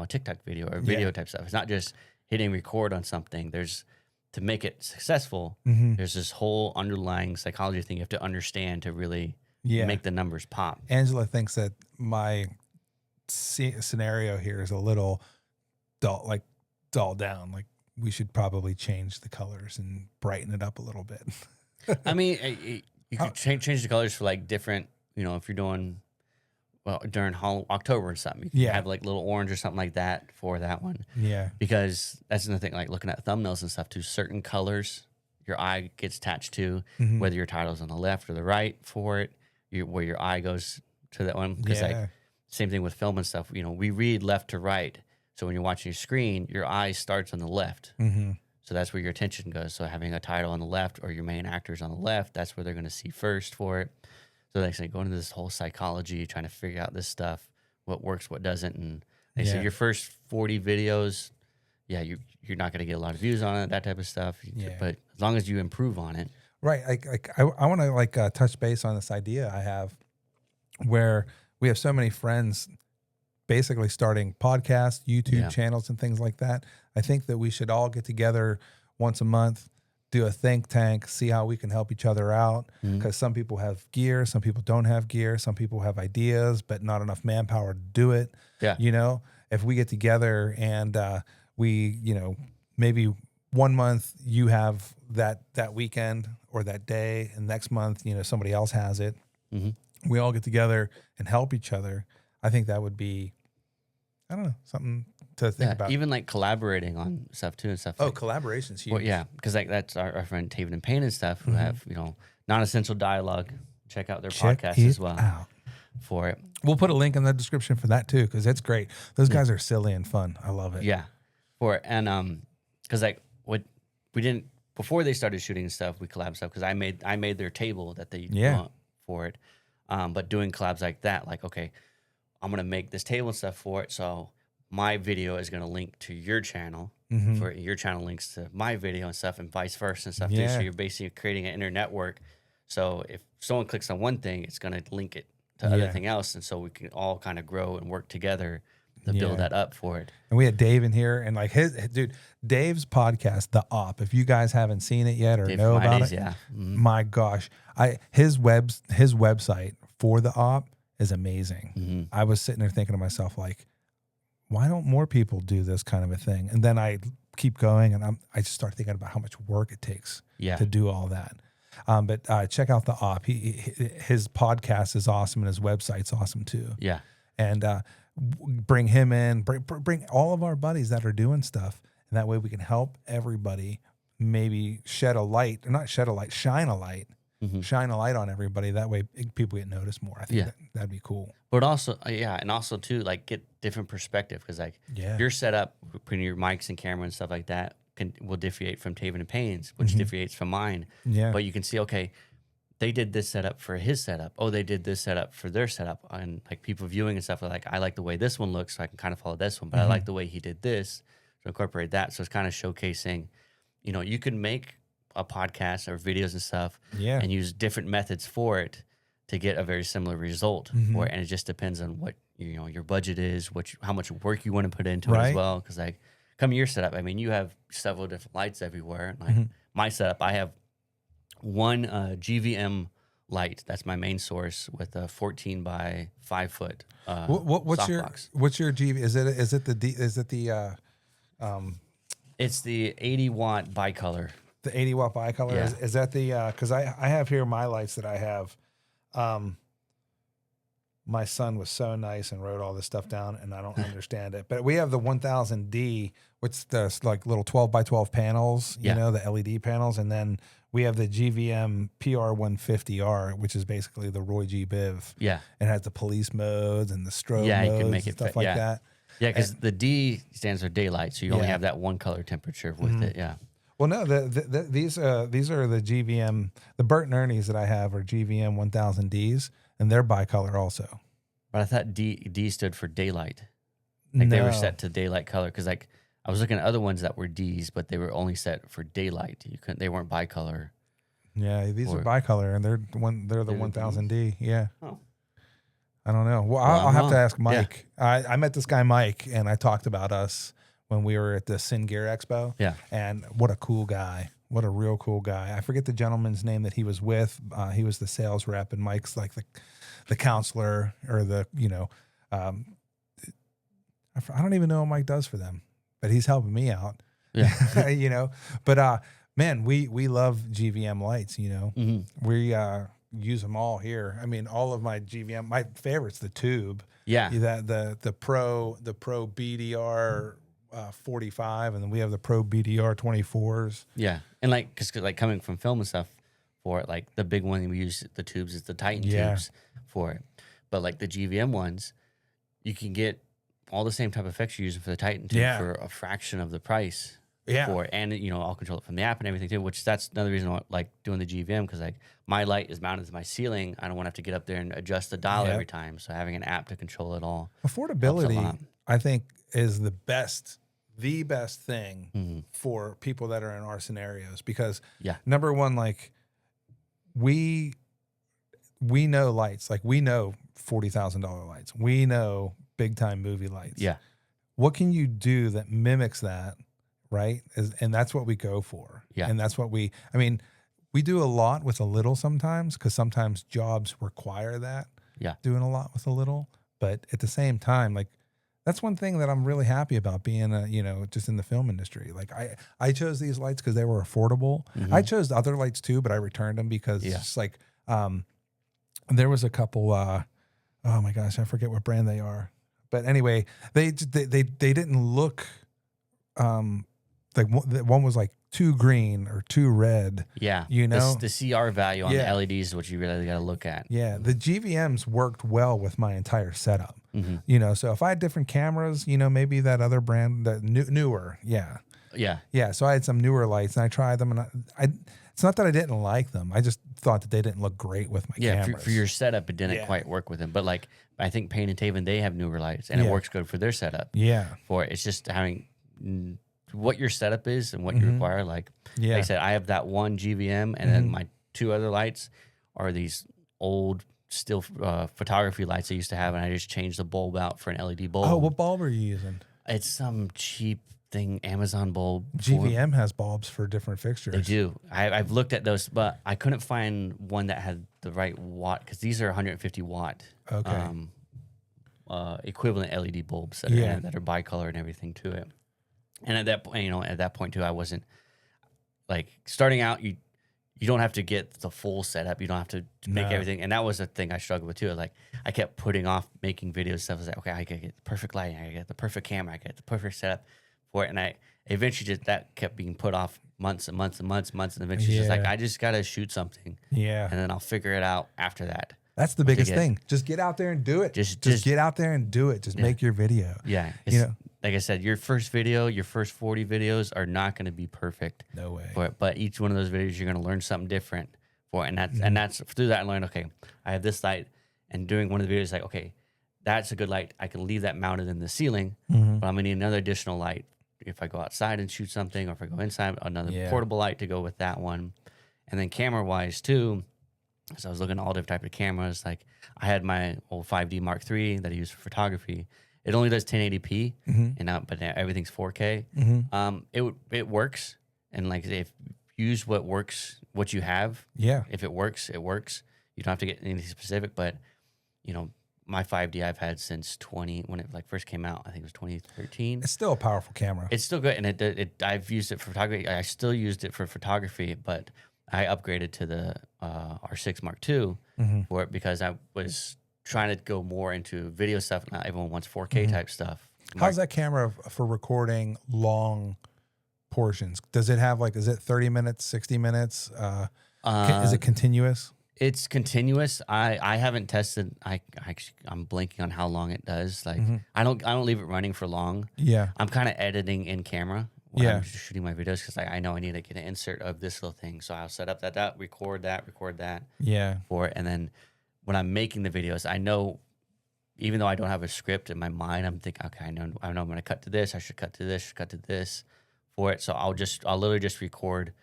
TikTok video or video type stuff. It's not just hitting record on something. To make it successful, there's this whole underlying psychology thing you have to understand to really make the numbers pop. Angela thinks that my scenario here is a little dull down. Like we should probably change the colors and brighten it up a little bit. I mean, you could change the colors for like different, if you're doing, during October or something, you can have like little orange or something like that for that one. Yeah. Because that's another thing, like looking at thumbnails and stuff too, certain colors your eye gets attached to, whether your title's on the left or the right for it, where your eye goes to that one. Because like, same thing with film and stuff, we read left to right. So when you're watching your screen, your eye starts on the left. Mm-hmm. So that's where your attention goes. So having a title on the left or your main actors on the left, that's where they're going to see first for it. So they say going into this whole psychology, trying to figure out this stuff, what works, what doesn't. And they say your first 40 videos, you're not going to get a lot of views on it, that type of stuff. Yeah. But as long as you improve on it. Right. I want to touch base on this idea I have where we have so many friends basically starting podcasts, YouTube channels and things like that. I think that we should all get together once a month, do a think tank, see how we can help each other out. Because some people have gear, some people don't have gear, some people have ideas, but not enough manpower to do it. Yeah. You know, if we get together and we, you know, maybe 1 month you have that weekend or that day, and next month, you know, somebody else has it. Mm-hmm. We all get together and help each other. I think that would be, I don't know, something to think about. Even like collaborating on stuff too and stuff. Oh, collaboration's huge. Well, yeah, because like that's our friend Taven and Payne and stuff who have, you know, non-essential dialogue. Check out their podcast as well for it. We'll put a link in the description for that too, because it's great. Those guys are silly and fun. I love it. Yeah, for it. And because like what we didn't before they started shooting and stuff, we collabed stuff because I made their table that they want for it. But doing collabs like that, like okay, I'm gonna make this table and stuff for it, so my video is gonna link to your channel, for your channel links to my video and stuff, and vice versa and stuff too. So you're basically creating an internetwork. So if someone clicks on one thing, it's gonna link it to other thing else, and so we can all kind of grow and work together to build that up for it. And we had Dave in here, and like Dave's podcast, The Op. If you guys haven't seen it yet or Dave know about it, my gosh, his website for The Op is amazing. I was sitting there thinking to myself, like, why don't more people do this kind of a thing? And then I keep going, and I just start thinking about how much work it takes to do all that. But check out The Op. His podcast is awesome, and his website's awesome too. Yeah. And bring him in, bring all of our buddies that are doing stuff, and that way we can help everybody maybe shine a light on everybody. That way people get noticed more. I think that'd be cool. But also, and also too, like get different perspective, because like your setup, putting your mics and camera and stuff like that will differentiate from Taven and Payne's, which differentiates from mine. Yeah. But you can see, okay, they did this setup for his setup. Oh, they did this setup for their setup. And like people viewing and stuff are like, I like the way this one looks, so I can kind of follow this one. But I like the way he did this, so incorporate that. So it's kind of showcasing, you know, you can make a podcast or videos and stuff and use different methods for it to get a very similar result for it. And it just depends on what, you know, your budget is, how much work you want to put into it as well. Because like, come your setup, I mean, you have several different lights everywhere. Like my setup, I have one GVM light. That's my main source with a 14 by 5 foot. What's your GV? Is it the It's the 80 watt bicolor. The 80 watt bicolor. Yeah. Is that the? Because I have here my lights that I have. My son was so nice and wrote all this stuff down, and I don't understand it. But we have the 1000D, which the like little 12 by 12 panels, you know, the LED panels, and then we have the GVM PR150R, which is basically the Roy G. Biv. Yeah, it has the police modes and the strobe modes, you can make it stuff like that. Yeah, because the D stands for daylight, so you only have that one color temperature with it. Yeah. Well, no, these are the GVM, the Bert and Ernie's that I have are GVM 1000Ds, and they're bicolor also. But I thought D stood for daylight. Like they were set to daylight color, because like I was looking at other ones that were Ds, but they were only set for daylight. They weren't bicolor. Yeah, these are bicolor, and they're the 1000D. Yeah. Oh. I don't know. Well, I'll have to ask Mike. Yeah. I met this guy Mike, and I talked about us when we were at the Sin Gear Expo. Yeah. And what a cool guy. What a real cool guy. I forget the gentleman's name that he was with. He was the sales rep, and Mike's like the counselor, or the, you know, I don't even know what Mike does for them, but he's helping me out. Yeah. You know, but man, we love GVM lights, you know. We use them all here. I mean, all of my GVM, my favorite's the tube. Yeah. The Pro BDR 45, and then we have the Pro BDR 24s. Yeah. And like, because like coming from film and stuff for it, like the big one we use the tubes is the Titan tubes for it. But like the GVM ones, you can get all the same type of effects you're using for the Titan 2 for a fraction of the price. For it. And I'll control it from the app and everything too, which that's another reason I like doing the GVM, because like my light is mounted to my ceiling. I don't want to have to get up there and adjust the dial every time. So having an app to control it all. Affordability, I think, is the best thing for people that are in our scenarios, because number one, like we know lights, like we know $40,000 lights. We know big time movie lights. Yeah. What can you do that mimics that? Right. And that's what we go for. Yeah. And that's what we do a lot with a little sometimes, because sometimes jobs require that. Yeah. Doing a lot with a little. But at the same time, like that's one thing that I'm really happy about being just in the film industry. Like I chose these lights because they were affordable. I chose other lights too, but I returned them because it's just like there was a couple oh my gosh, I forget what brand they are. But anyway, they didn't look like one was like too green or too red. Yeah. The CR value on the LEDs is what you really got to look at. Yeah. The GVMs worked well with my entire setup. So if I had different cameras, maybe that other brand, that newer. Yeah. Yeah. Yeah. So I had some newer lights and I tried them, and it's not that I didn't like them. I just thought that they didn't look great with my cameras. For your setup, it didn't quite work with them. But like, I think Payne and Taven, they have newer lights and it works good for their setup. Yeah. It's just having what your setup is and what you require. Like I said, I have that one GVM, and then my two other lights are these old still photography lights I used to have, and I just changed the bulb out for an LED bulb. Oh, what bulb are you using? It's some cheap thing, Amazon bulb. GVM has bulbs for different fixtures. They do. I've looked at those, but I couldn't find one that had the right watt, because these are 150 watt equivalent LED bulbs that are bicolor and everything to it. And at that point too, I wasn't like starting out. You don't have to get the full setup. You don't have to make everything. And that was a thing I struggled with too. Like I kept putting off making videos stuff. I was like, okay, I gotta get the perfect lighting. I gotta get the perfect camera. I gotta get the perfect setup for it. And I eventually that kept being put off months and months and months and months. And eventually just like, I just gotta shoot something. Yeah. And then I'll figure it out after that. That's the biggest thing. Just get out there and do it. Just get out there and do it. Just make your video. Yeah. Like I said, your first video, your first 40 videos are not going to be perfect. No way. For it, but each one of those videos, you're going to learn something different for it. And that's through that I learned, okay, I have this light, and doing one of the videos, like, okay, that's a good light. I can leave that mounted in the ceiling, but I'm going to need another additional light if I go outside and shoot something, or if I go inside, another portable light to go with that one. And then camera-wise, too, so I was looking at all different types of cameras. Like I had my old 5D Mark III that I use for photography. It only does 1080p, but everything's 4K. It works, and like if you use what works, what you have. Yeah. If it works, it works. You don't have to get anything specific, but my 5D I've had since when it like first came out. I think it was 2013. It's still a powerful camera. It's still good, and I've used it for photography. I still used it for photography, but I upgraded to the R6 Mark II for it, because I was trying to go more into video stuff. Not everyone wants 4K type stuff. How's that camera for recording long portions? Does it have is it 30 minutes, 60 minutes? Is it continuous? It's continuous. I haven't tested. I'm blanking on how long it does. Like I don't leave it running for long. Yeah. I'm kind of editing in camera when I'm just shooting my videos, because I know I need to get an insert of this little thing. So I'll set up that, record that. Yeah. For it, and then when I'm making the videos, I know, even though I don't have a script in my mind, I'm thinking, okay, I know I'm going to cut to this. I should cut to this for it. So I'll literally just record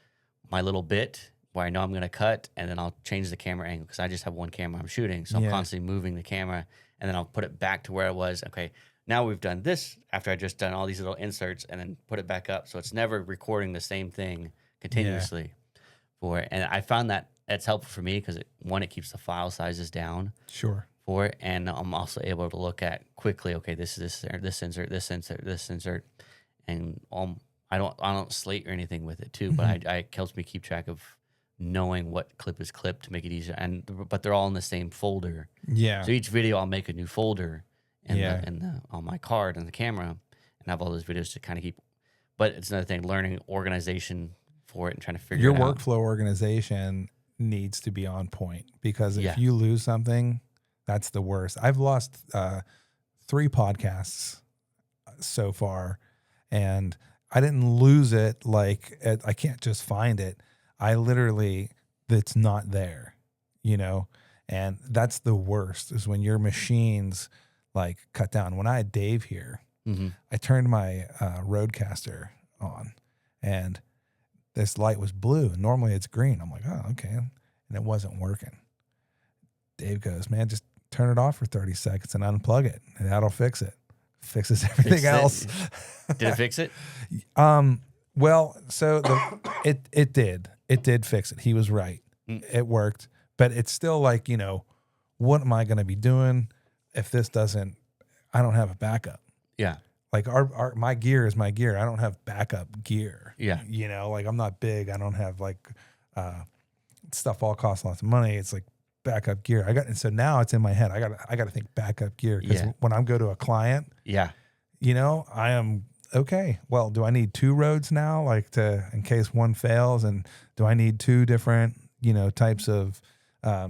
my little bit where I know I'm going to cut, and then I'll change the camera angle, because I just have one camera I'm shooting. So I'm constantly moving the camera, and then I'll put it back to where it was. Okay, now we've done this after I just done all these little inserts, and then put it back up. So it's never recording the same thing continuously for it. And I found that that's helpful for me, because it keeps the file sizes down. Sure. For it, and I'm also able to look at quickly. Okay, this insert, and I don't slate or anything with it too. But it helps me keep track of knowing what clip is clipped to make it easier. But they're all in the same folder. Yeah. So each video I'll make a new folder on my card and the camera, and have all those videos to kind of keep. But it's another thing, learning organization for it and trying to figure your workflow organization needs to be on point, because if you lose something, that's the worst. I've lost 3 podcasts so far, and I didn't lose it. Like I can't just find it. I literally, it's not there, you know, and that's the worst is when your machines like cut down. When I had Dave here, I turned my Rodecaster on, and this light was blue. And normally it's green. I'm like, oh, okay, and it wasn't working. Dave goes, man, just turn it off for 30 seconds and unplug it, and that'll fix it. Fixes everything else. Did it fix it? Well, so it did fix it. He was right. It worked, but it's still like, you know, what am I going to be doing if this doesn't? I don't have a backup. Yeah. Like my gear is my gear. I don't have backup gear. Yeah. You know, like I'm not big. I don't have like stuff all costs lots of money. It's like backup gear. And so now it's in my head. I got to think backup gear, because when I go to a client, you know, I am okay. Well, do I need 2 roads now, like in case one fails, and do I need 2 different, you know, types of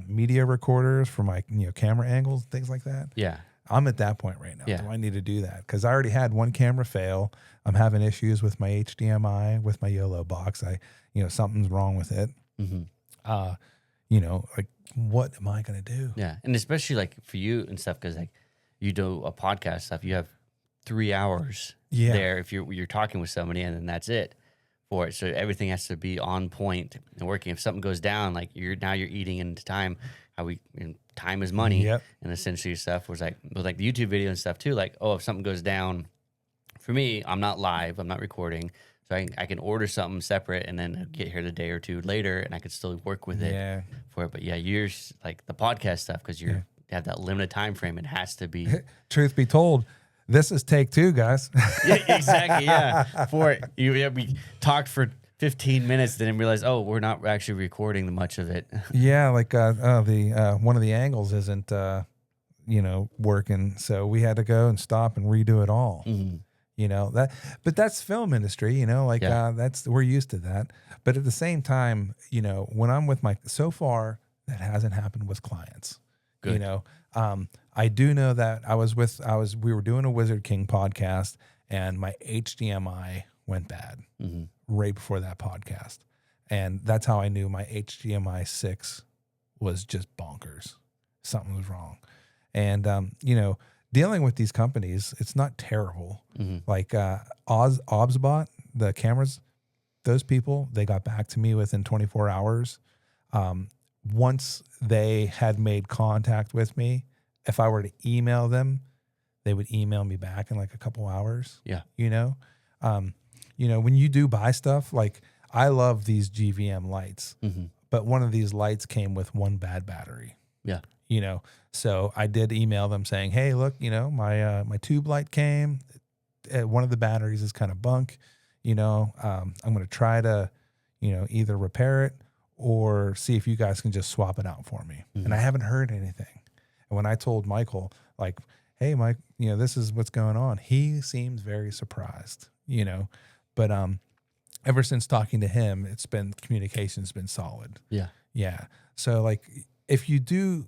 media recorders for my, you know, camera angles, things like that? Yeah. I'm at that point right now. Yeah. Do I need to do that? Because I already had one camera fail. I'm having issues with my HDMI, with my YOLO box. You know, something's wrong with it. You know, like, what am I going to do? Yeah. And especially like for you and stuff, because like you do a podcast stuff, you have 3 hours there if you're talking with somebody, and then that's it for it. So everything has to be on point and working. If something goes down, like you're eating into time. Time is money, and essentially stuff was like with like the YouTube video and stuff too. Like, oh, if something goes down, for me, I'm not live, I'm not recording, so I can order something separate and then get here the day or 2 later, and I could still work with it for it. But yeah, yours like the podcast stuff, because you have that limited time frame. It has to be. Truth be told, this is take 2, guys. Yeah, exactly. Yeah, for it. We talked for 15 minutes, didn't realize, oh, we're not actually recording much of it. Yeah, like the one of the angles isn't you know, working, so we had to go and stop and redo it all. You know, but that's film industry, you know, like we're used to that. But at the same time, you know, when I'm with so far that hasn't happened with clients. Good. You know, I do know that we were doing a Wizard King podcast, and my HDMI went bad right before that podcast. And that's how I knew my HDMI 6 was just bonkers. Something was wrong. And, you know, dealing with these companies, it's not terrible. Like Obsbot, the cameras, those people, they got back to me within 24 hours. Once they had made contact with me, if I were to email them, they would email me back in like a couple hours. Yeah. You know, when you do buy stuff, like I love these GVM lights, but one of these lights came with one bad battery. Yeah. You know, so I did email them saying, hey, look, you know, my tube light came. One of the batteries is kind of bunk. You know, I'm going to try to, you know, either repair it or see if you guys can just swap it out for me. And I haven't heard anything. And when I told Michael, like, hey, Mike, you know, this is what's going on, he seems very surprised, you know. But ever since talking to him, communication's been solid. Yeah. Yeah. So, like, if you do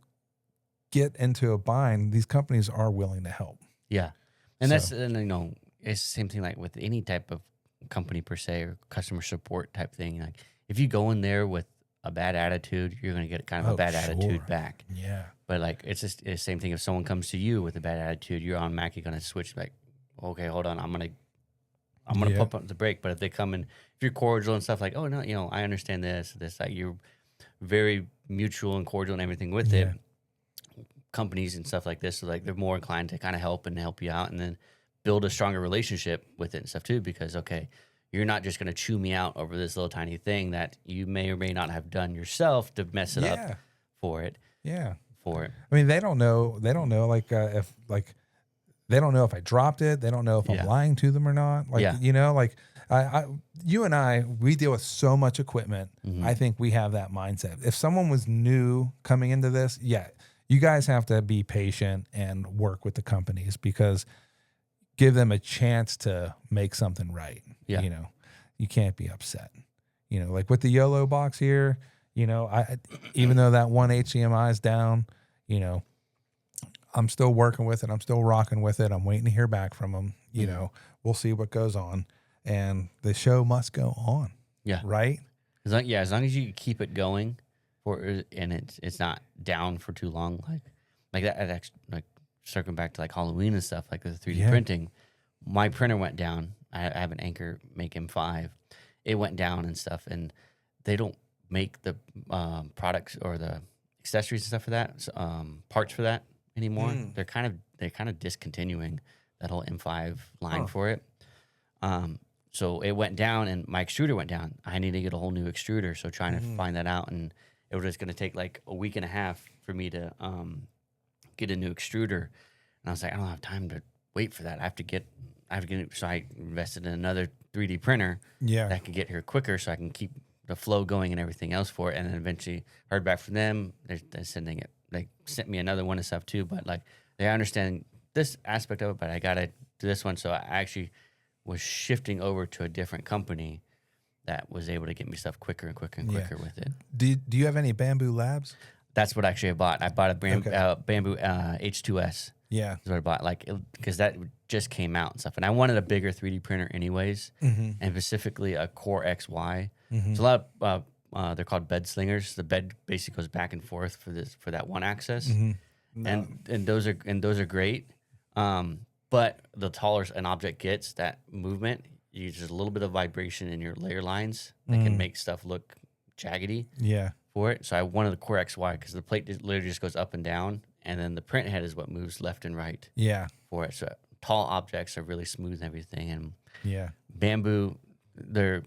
get into a bind, these companies are willing to help. Yeah. And it's the same thing like with any type of company per se, or customer support type thing. Like if you go in there with a bad attitude, you're going to get kind of a bad attitude back. Yeah. But like, it's just the same thing. If someone comes to you with a bad attitude, you're automatically going to switch like, okay, hold on. I'm going to pump up the brake. But if they come in, if you're cordial and stuff like, oh no, you know, I understand this, like you're very mutual and cordial and everything with it. Companies and stuff like this, so like they're more inclined to kind of help you out, and then build a stronger relationship with it and stuff too. Because okay, you're not just going to chew me out over this little tiny thing that you may or may not have done yourself to mess it up for it. Yeah, for it. I mean, they don't know. Like if like they don't know if I dropped it. They don't know if I'm lying to them or not. Like you know, like you and I, we deal with so much equipment. I think we have that mindset. If someone was new coming into this, you guys have to be patient and work with the companies, because give them a chance to make something right. Yeah. You know, you can't be upset. You know, like with the YOLO box here, you know, even though that one HDMI is down, you know, I'm still working with it. I'm still rocking with it. I'm waiting to hear back from them. You know, we'll see what goes on, and the show must go on. Yeah. Right. As long as you keep it going and it's not down for too long, like that. Actually, like circling back to like Halloween and stuff, like the 3D printing. My printer went down. I have an Anchor Make M5. It went down and stuff, and they don't make the products or the accessories and stuff for that, parts for that anymore. They're kind of discontinuing that whole M5 line for it. So it went down, and my extruder went down. I need to get a whole new extruder. So trying to find that out, and it was just going to take like a week and a half for me to get a new extruder. And I was like, I don't have time to wait for that. I have to get it. So I invested in another 3D printer that could get here quicker, so I can keep the flow going and everything else for it. And then eventually heard back from them. They're sending it. They sent me another one and stuff too. But like they understand this aspect of it, but I got to do this one. So I actually was shifting over to a different company that was able to get me stuff quicker and quicker and quicker with it. Do you have any Bamboo Labs? That's what actually I bought. I bought a Bamboo H2S. Yeah. Is what I bought, because that just came out and stuff. And I wanted a bigger 3D printer anyways, and specifically a Core XY. So a lot of, they're called bed slingers. The bed basically goes back and forth for that one axis. And those are great. But the taller an object gets, that movement, you just a little bit of vibration in your layer lines that can make stuff look jaggedy for it. So I wanted the Core XY because the plate literally just goes up and down, and then the print head is what moves left and right for it. So tall objects are really smooth and everything. And Bamboo, their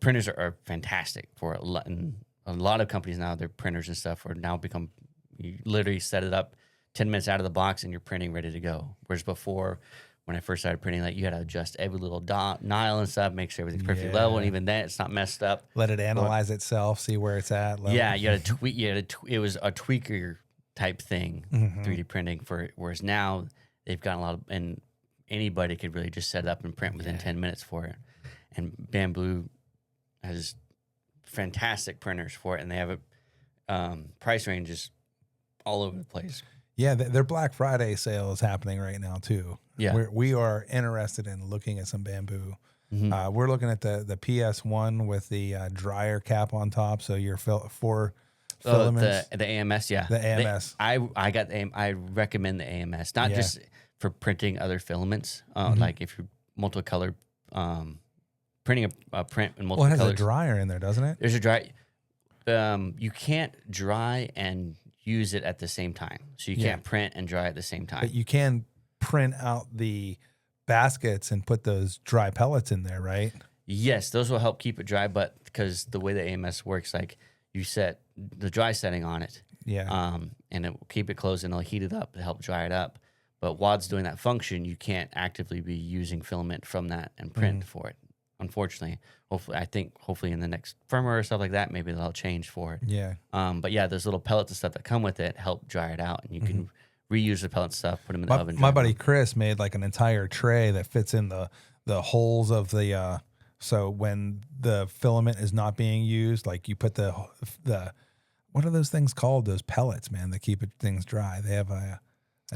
printers are fantastic for it. And a lot of companies now, their printers and stuff are now become, you literally set it up 10 minutes out of the box and you're printing ready to go. Whereas before, when I first started printing, like you had to adjust every little dial and stuff, make sure everything's perfectly level, and even then it's not messed up. Let it analyze itself, see where it's at. Level. Yeah, you had to tweak. It was a tweaker type thing, 3D printing for it. Whereas now they've got a lot of, and anybody could really just set it up and print within 10 minutes for it. And Bamboo has fantastic printers for it, and they have a price ranges all over the place. Yeah, their Black Friday sale is happening right now too. Yeah, we are interested in looking at some Bamboo. We're looking at the PS1 with the dryer cap on top, so your four filaments. The AMS, the AMS. I recommend the AMS, not just for printing other filaments. Like if you're multicolored, printing a print in multiple colors. Well, it has a dryer in there, doesn't it? There's a dry. You can't dry and use it at the same time. So you can't print and dry at the same time. But you can print out the baskets and put those dry pellets in there, right? Yes, those will help keep it dry, but because the way the AMS works, like you set the dry setting on it. And it will keep it closed and it'll heat it up to help dry it up. But while it's doing that function, you can't actively be using filament from that and print for it. Unfortunately, hopefully in the next firmware or stuff like that, maybe they'll change for it. Yeah. But yeah, those little pellets and stuff that come with it help dry it out, and you can reuse the pellet stuff, put them in the oven. My buddy Chris made like an entire tray that fits in the holes of the. So when the filament is not being used, like you put the what are those things called? Those pellets, man, that keep things dry. They have a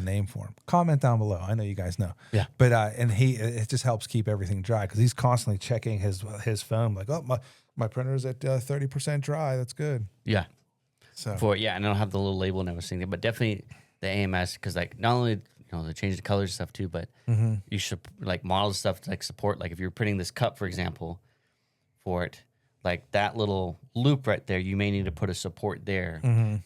name for them. Comment down below. I know you guys know. Yeah. But and it just helps keep everything dry because he's constantly checking his phone. Like, oh, my printer's at 30% dry. That's good. Yeah. So and I don't have the little label and everything, but definitely the AMS, because like not only they change the colors and stuff too, but you should like model stuff to like support. Like if you're printing this cup, for example, for it. Like that little loop right there, you may need to put a support there.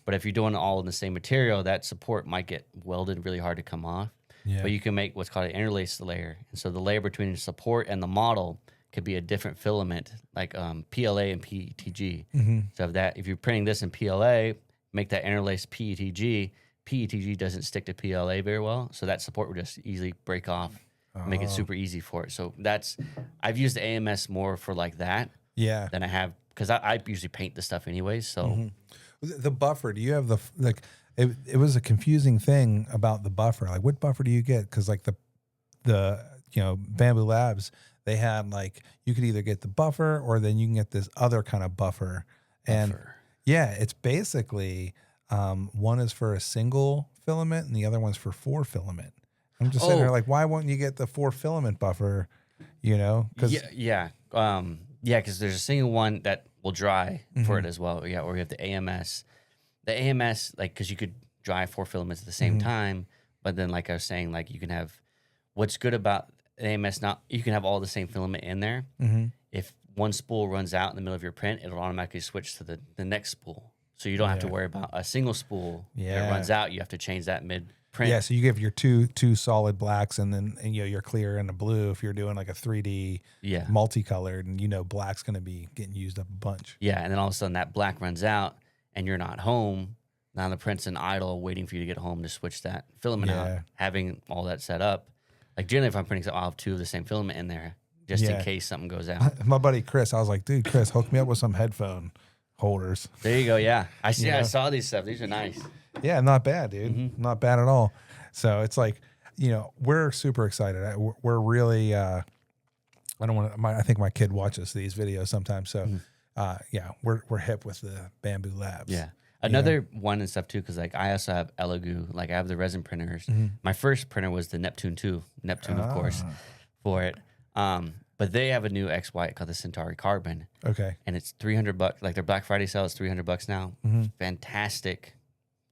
But if you're doing it all in the same material, that support might get welded really hard to come off. Yeah. But you can make what's called an interlace layer. And so the layer between the support and the model could be a different filament, like PLA and PETG. So if you're printing this in PLA, make that interlace PETG. PETG doesn't stick to PLA very well, so that support would just easily break off, make it super easy for it. So I've used the AMS more for like that. Yeah. Than I have, because I usually paint the stuff anyways. So the buffer, do you have it was a confusing thing about the buffer. Like what buffer do you get? Because like the Bamboo Labs, they had like you could either get the buffer or then you can get this other kind of buffer. And it's basically one is for a single filament and the other one's for 4 filament. I'm just sitting there like, why won't you get the 4 filament buffer? You know, because because there's a single one that will dry for it as well. Yeah, or you have the AMS. The AMS, like, because you could dry 4 filaments at the same time, but then, like I was saying, like, you can have what's good about the AMS. Not you can have all the same filament in there. If one spool runs out in the middle of your print, it'll automatically switch to the next spool. So you don't have to worry about a single spool. Yeah. If it runs out, you have to change that mid-print. Yeah, so you give your two solid blacks and then you're clear in the blue if you're doing like a 3D multicolored, and black's going to be getting used up a bunch. Yeah, and then all of a sudden that black runs out and you're not home. Now the print's in idle waiting for you to get home to switch that filament out. Having all that set up. Like generally if I'm printing something, I'll have 2 of the same filament in there just in case something goes out. My buddy Chris, I was like, dude, Chris, hook me up with some headphone holders. There you go. Yeah, I saw these stuff. These are nice. Yeah, not bad, dude. Not bad at all. So it's like, we're super excited. We're really. I don't want to. I think my kid watches these videos sometimes. So, we're hip with the Bamboo Labs. Yeah. Another one and stuff too, because like I also have Elegoo. Like I have the resin printers. My first printer was the Neptune 2. Neptune, of course, for it. But they have a new XY called the Centauri Carbon. Okay. And it's $300. Like their Black Friday sale is $300 now. Fantastic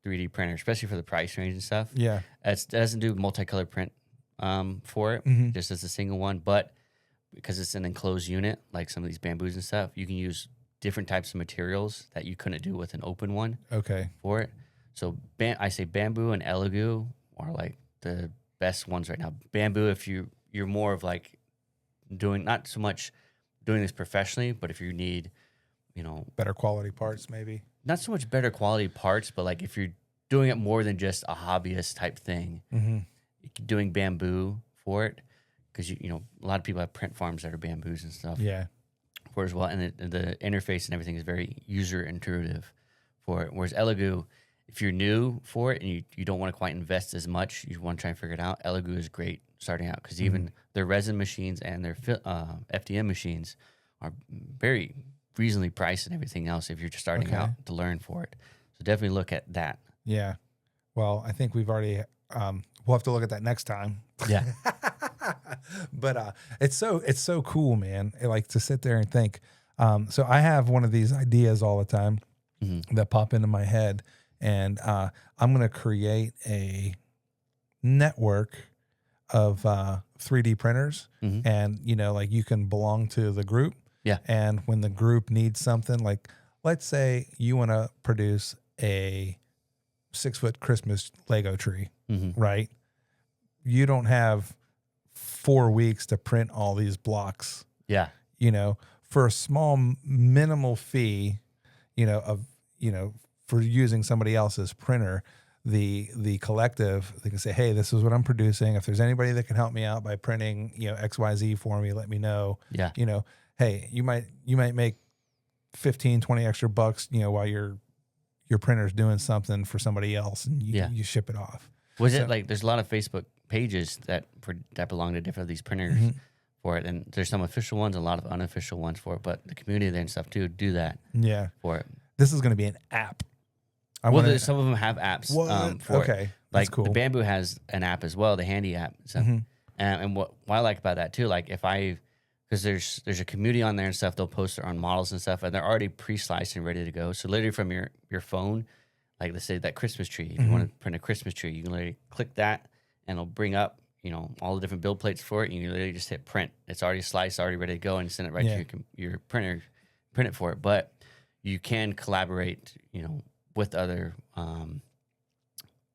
3D printer, especially for the price range and stuff. Yeah. It doesn't do multicolor print for it, just as a single one. But because it's an enclosed unit, like some of these bamboos and stuff, you can use different types of materials that you couldn't do with an open one. Okay. For it. So I say Bamboo and Elegoo are like the best ones right now. Bamboo, if you're more of like doing not so much doing this professionally, but if you need, better quality parts, maybe not so much better quality parts, but like if you're doing it more than just a hobbyist type thing, doing bamboo for it, because a lot of people have print farms that are bamboos and stuff. Yeah, for it as well, and the interface and everything is very user intuitive for it. Whereas Elegoo, if you're new for it and you don't want to quite invest as much, you want to try and figure it out, Elegoo is great starting out because even their resin machines and their FDM machines are very reasonably priced and everything else if you're just starting out to learn for it. So definitely look at that. Yeah. Well, I think we've already, we'll have to look at that next time. Yeah. But it's so cool, man. Like to sit there and think. So I have one of these ideas all the time that pop into my head, and I'm going to create a network of 3D printers, and like you can belong to the group. Yeah. And when the group needs something, like let's say you want to produce a 6-foot Christmas Lego tree, right? You don't have 4 weeks to print all these blocks. Yeah. For a small minimal fee, for using somebody else's printer, the collective, they can say, hey, this is what I'm producing. If there's anybody that can help me out by printing, XYZ for me, let me know. Yeah. Hey, you might make 15, 20 extra bucks, while your printer's doing something for somebody else, and you ship it off. It like there's a lot of Facebook pages that belong to different of these printers for it, and there's some official ones, a lot of unofficial ones for it, but the community there and stuff too do that. Yeah. For it. This is going to be an app. Some of them have apps for it. Like that's cool. The Bamboo has an app as well, the Handy app. So, and what I like about that too, like because there's a community on there and stuff, they'll post their own models and stuff, and they're already pre-sliced and ready to go. So literally from your phone, like let's say that Christmas tree, if you want to print a Christmas tree, you can literally click that and it'll bring up, all the different build plates for it, and you literally just hit print. It's already sliced, already ready to go, and you send it right to your printer, print it for it. But you can collaborate, with other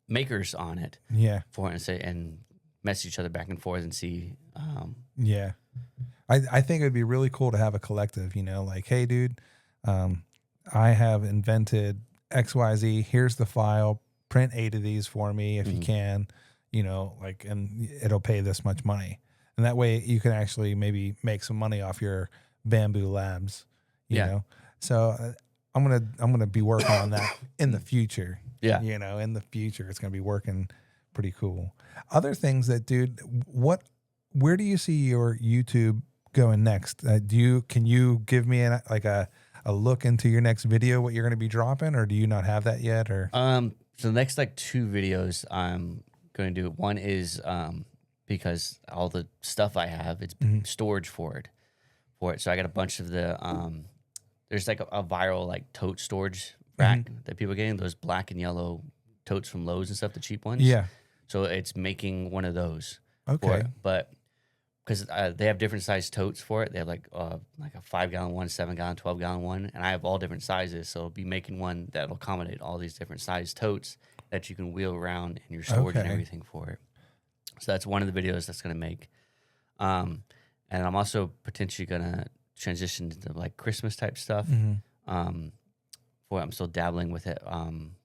makers on it. Yeah. For it and message each other back and forth and see. Yeah. I think it would be really cool to have a collective, like, hey, dude, I have invented XYZ. Here's the file. Print 8 of these for me if you can, and it'll pay this much money. And that way you can actually maybe make some money off your Bamboo Labs, you know? So I'm going to be working on that in the future. Yeah. In the future, it's going to be working pretty cool. Other things that, dude, where do you see your YouTube going next? Can you give me a look into your next video, what you're going to be dropping, or do you not have that yet? Or So the next like 2 videos I'm going to do. One is because all the stuff I have, it's storage for it. So I got a bunch of the there's like a viral like tote storage rack that people are getting, those black and yellow totes from Lowe's and stuff, the cheap ones. Yeah. So it's making one of those. Okay. For it. But because they have different size totes for it. They have like a 5-gallon one, 7-gallon, 12-gallon one, and I have all different sizes. So I'll be making one that'll accommodate all these different size totes that you can wheel around in your storage and everything for it. So that's one of the videos that's going to make. And I'm also potentially going to transition to like Christmas type stuff. I'm still dabbling with it.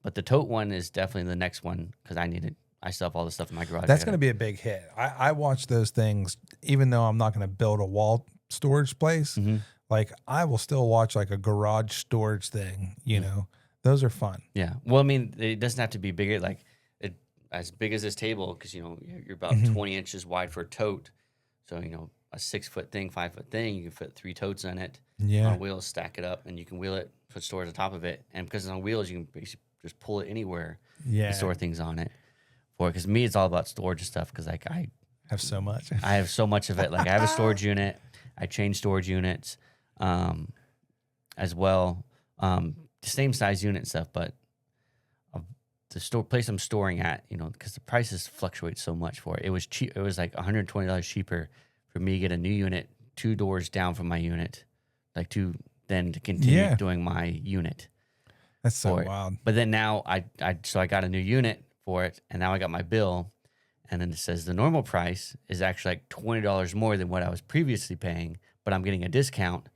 But the tote one is definitely the next one because I need it. I still have all the stuff in my garage. That's going to be a big hit. I watch those things, even though I'm not going to build a wall storage place. Like I will still watch like a garage storage thing. You know, those are fun. Yeah. Well, I mean, it doesn't have to be bigger. Like as big as this table, because you know you're about 20 inches wide for a tote. So you know a 6-foot thing, 5-foot thing, you can fit 3 totes in it. Yeah. On wheels, stack it up, and you can wheel it, put storage on top of it. And because it's on wheels, you can basically just pull it anywhere. Yeah. And store things on it. Because me, it's all about storage and stuff. Because like I have so much. I have so much of it. Like I have a storage unit. I change storage units, as well. The same size unit and stuff, but the place I'm storing at, you know, because the prices fluctuate so much for it. It was cheap. It was like $120 cheaper for me to get a new unit 2 doors down from my unit, like to continue doing my unit. That's so wild. But then now I got a new unit for it, and now I got my bill, and then it says the normal price is actually like $20 more than what I was previously paying, but I'm getting a discount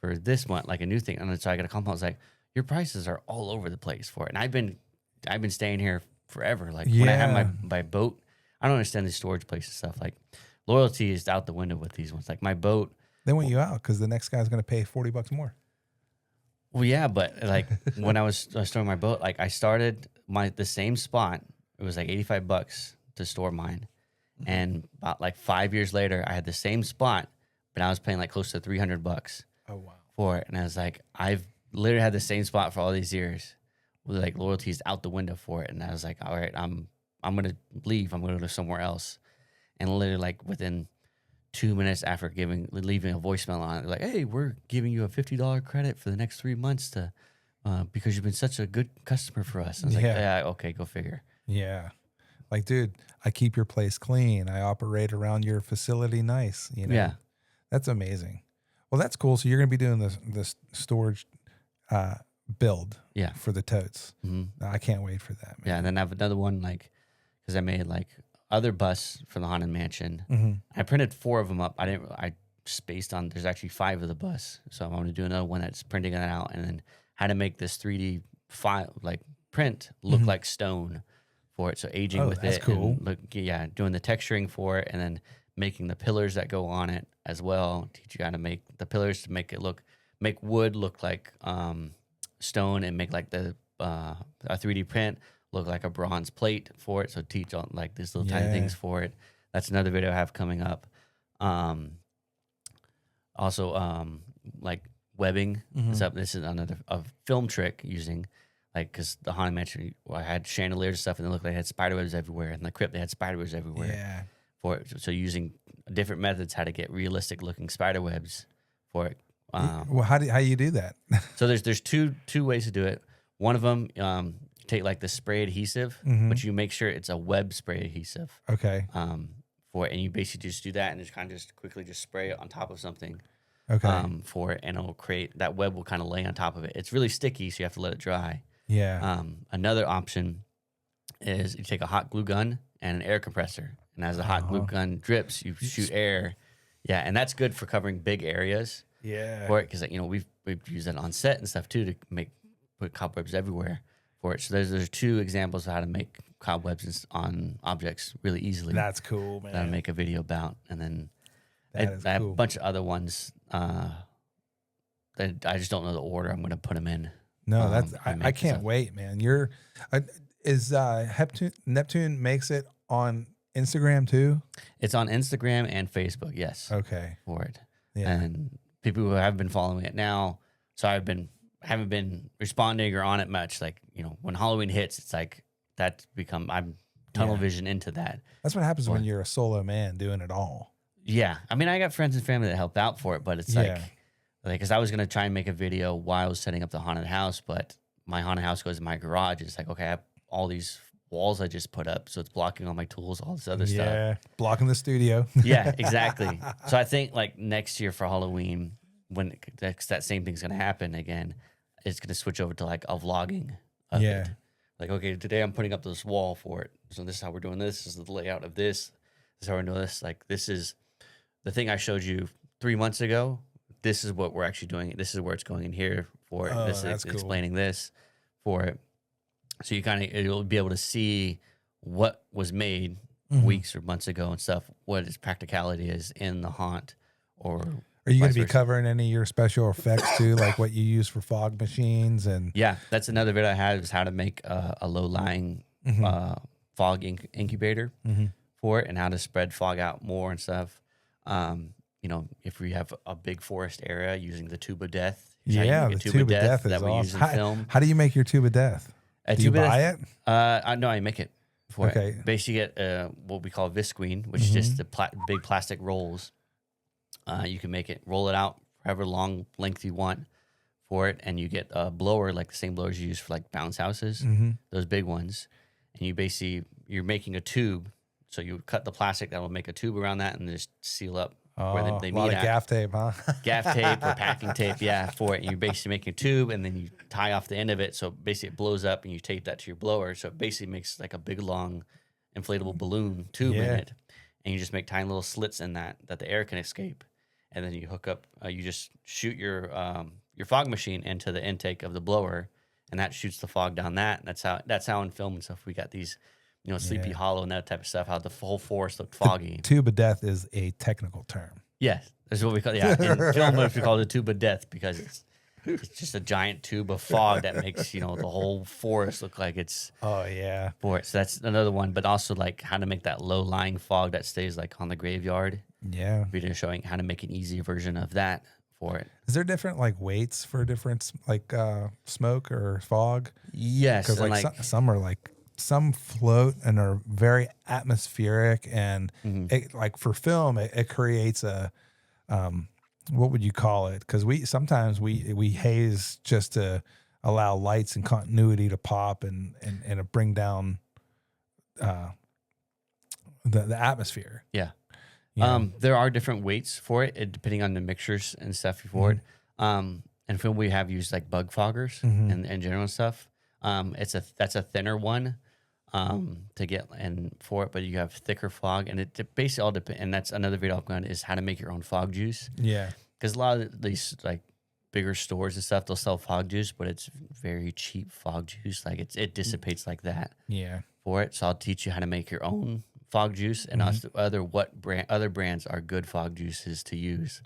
for this one, like a new thing. And then so I got a call. I was like, your prices are all over the place for it. And I've been staying here forever. Like when I have my boat, I don't understand these storage places stuff. Like loyalty is out the window with these ones. Like my boat, they want you out because the next guy's going to pay $40 more. Well, yeah, but like when I was storing my boat, like I started the same spot. It was like $85 to store mine, and about like 5 years later, I had the same spot, but I was paying like close to $300. Oh wow! For it, and I was like, I've literally had the same spot for all these years. With like loyalty is out the window for it, and I was like, all right, I'm gonna leave. I'm gonna go somewhere else, and literally like within 2 minutes after leaving a voicemail on it, like, hey, we're giving you a $50 credit for the next 3 months to because you've been such a good customer for us. And I was like, yeah, okay, go figure. Yeah. Like, dude, I keep your place clean. I operate around your facility nice. You know? Yeah. That's amazing. Well, that's cool. So you're going to be doing this storage build for the totes. I can't wait for that, man. Yeah, and then I have another one, like, because I made like other bus for the Haunted Mansion. I printed 4 of them up. I spaced on, there's actually 5 of the bus. So I'm going to do another one that's printing that out, and then how to make this 3D file, like print, look like stone for it. So aging with that's it. Cool. And doing the texturing for it, and then making the pillars that go on it as well. Teach you how to make the pillars to make wood look like stone, and make like a 3D print look like a bronze plate for it. So teach on like these little tiny things for it. That's another video I have coming up. Also, like webbing. This is another film trick using, like, because the Haunted Mansion, I had chandeliers and stuff, and it looked like they had spider webs everywhere. And the crypt, they had spider webs everywhere. Yeah. For it. So using different methods how to get realistic looking spider webs for it. Well, how you do that? So there's two ways to do it. One of them, take like the spray adhesive, but you make sure it's a web spray adhesive. Okay. For it, and you basically just do that, and just quickly spray it on top of something. Okay. For it, and it'll create that web will kind of lay on top of it. It's really sticky, so you have to let it dry. Yeah. Another option is you take a hot glue gun and an air compressor, and as the hot glue gun drips, you shoot air. Yeah, and that's good for covering big areas. Yeah. For it, because we've used that on set and stuff too to put cobwebs everywhere for it. So there's 2 examples of how to make cobwebs on objects really easily. That's cool, man. That I make a video about, and then I have a cool. bunch of other ones that I just don't know the order I'm going to put them in. No, I can't wait, man. Is Neptune Makes It on Instagram too? It's on Instagram and Facebook, yes. Okay. For it. Yeah. And people who have been following it now, so haven't been responding or on it much. Like, when Halloween hits, it's like that's become, I'm tunnel vision into that. That's what happens when you're a solo man doing it all. Yeah. I mean, I got friends and family that help out for it, but it's like, because I was going to try and make a video while I was setting up the haunted house, but my haunted house goes in my garage. It's like, okay, I have all these walls I just put up, so it's blocking all my tools, all this other stuff. Yeah, blocking the studio. Yeah, exactly. So I think like next year for Halloween, when that same thing's going to happen again, it's going to switch over to like a vlogging of it. Like, okay, today I'm putting up this wall for it. So this is how we're doing this. This is the layout of this. This is how we're doing this. Like, this is the thing I showed you 3 months ago. This is what we're actually doing. This is where it's going in here for it. This is explaining this for it. So you'll be able to see what was made weeks or months ago and stuff, what its practicality is in the haunt. Or are you going to be covering any of your special effects too, like what you use for fog machines? And yeah, that's another video I had, is how to make a low-lying fog incubator for it, and how to spread fog out more and stuff. You know, if we have a big forest area, using the tube of death. Yeah, the tube of death is awesome. How do you make your tube of death? Do you buy it? No, I make it for it. Basically, you get what we call visqueen, which is just the big plastic rolls. You can make it, roll it out however long length you want for it, and you get a blower, like the same blowers you use for like bounce houses, those big ones. And you're making a tube. So you cut the plastic that will make a tube around that, and just seal up where they meet. A lot of gaff tape, huh? Gaff tape or packing tape, for it. And you're basically making a tube, and then you tie off the end of it. So basically it blows up, and you tape that to your blower. So it basically makes like a big, long, inflatable balloon tube in it. And you just make tiny little slits in that the air can escape. And then you hook up, you just shoot your fog machine into the intake of the blower, and that shoots the fog down that. And that's how in film and stuff we got these, Sleepy Hollow and that type of stuff, how the whole forest looked foggy. Tube of death is a technical term. Yes, that's what we call it. Yeah, in film we call it a tube of death, because it's just a giant tube of fog that makes, the whole forest look like it's forest. So that's another one, but also like how to make that low-lying fog that stays like on the graveyard. Yeah. Video showing how to make an easier version of that for it. Is there different like weights for different like smoke or fog? Yes. Because like some are like, some float and are very atmospheric, and it, like for film, it creates a, what would you call it? Because sometimes we haze just to allow lights and continuity to pop and bring down the atmosphere. Yeah. There are different weights for it depending on the mixtures and stuff for it. And film we have used like bug foggers and general stuff. That's a thinner one to get and for it, but you have thicker fog, and it basically all depends. And that's another video I've gone, is how to make your own fog juice. Yeah, because a lot of these like bigger stores and stuff, they'll sell fog juice, but it's very cheap fog juice. Like it dissipates like that. Yeah, for it. So I'll teach you how to make your own fog juice, and also other brands are good fog juices to use.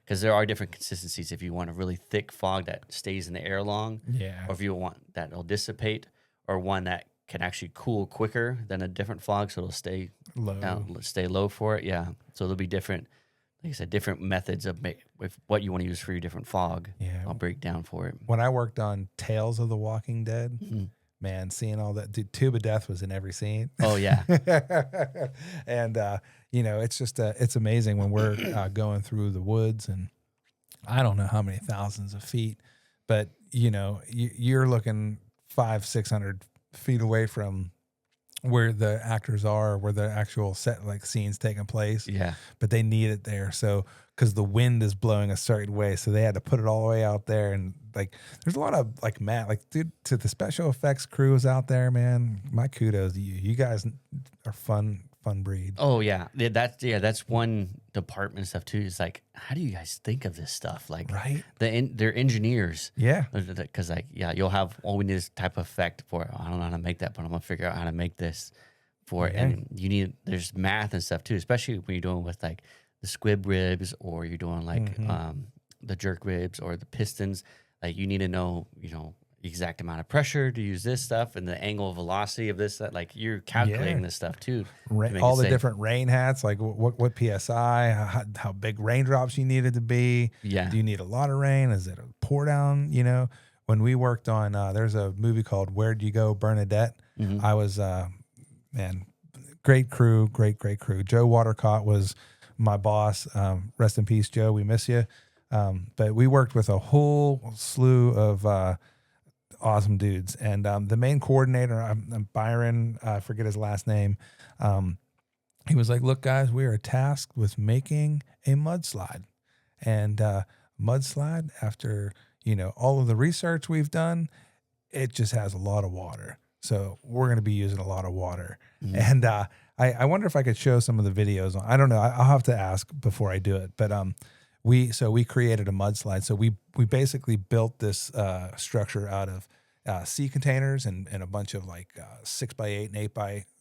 Because there are different consistencies. If you want a really thick fog that stays in the air long, or if you want that will dissipate, or one that can actually cool quicker than a different fog, so it'll stay low for it. Yeah, so there'll be different, like I said, different methods of with what you want to use for your different fog. Yeah, I'll break down for it. When I worked on Tales of the Walking Dead, man, seeing all that, Tube of Death was in every scene. Oh yeah, and it's just it's amazing when we're going through the woods, and I don't know how many thousands of feet, but you're looking 500-600 feet away from where the actors are, where the actual set like scenes taking place. Yeah, but they need it there, so because the wind is blowing a certain way, so they had to put it all the way out there. And like there's a lot of dude, to the special effects crews out there, man, my kudos to you. You guys are fun breed. Oh yeah, that's one department and stuff too. It's like, how do you guys think of this stuff? Like, right? They're engineers. Yeah, because you'll have all we need is type of effect for it. I don't know how to make that, but I'm gonna figure out how to make this for it. And there's math and stuff too, especially when you're doing with like the squib ribs, or you're doing like the jerk ribs or the pistons. Like you need to know, exact amount of pressure to use this stuff, and the angle of velocity of this, that like you're calculating this stuff too. All the different rain hats, like what PSI, how big raindrops you need it to be. Yeah. Do you need a lot of rain? Is it a pour down? when we worked on, there's a movie called Where'd You Go, Bernadette? Mm-hmm. I was, man, great crew, great crew. Joe Watercott was my boss. Rest in peace, Joe. We miss you. But we worked with a whole slew of awesome dudes. And the main coordinator, I'm Byron, I forget his last name. He was like, look, guys, we are tasked with making a mudslide. And mudslide, after, all of the research we've done, it just has a lot of water. So we're going to be using a lot of water. Mm-hmm. And I wonder if I could show some of the videos. I don't know. I'll have to ask before I do it. But we created a mudslide. So we basically built this structure out of sea containers and a bunch of like 6x8 and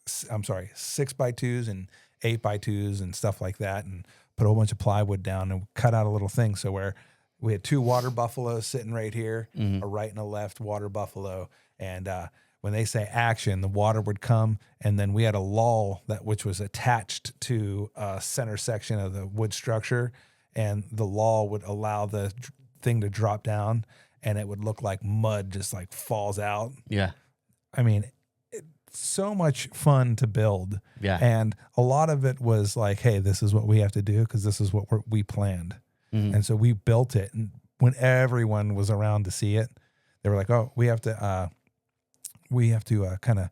6x2s and 8x2s and stuff like that, and put a whole bunch of plywood down and cut out a little thing. So where we had 2 water buffaloes sitting right here, a right and a left water buffalo. And when they say action, the water would come, and then we had a lull which was attached to a center section of the wood structure, and the lull would allow the thing to drop down, and it would look like mud just like falls out. Yeah. I mean, so much fun to build. Yeah. And a lot of it was like, hey, this is what we have to do because this is what we planned. Mm-hmm. And so we built it. And when everyone was around to see it, they were like, oh, we have to kind of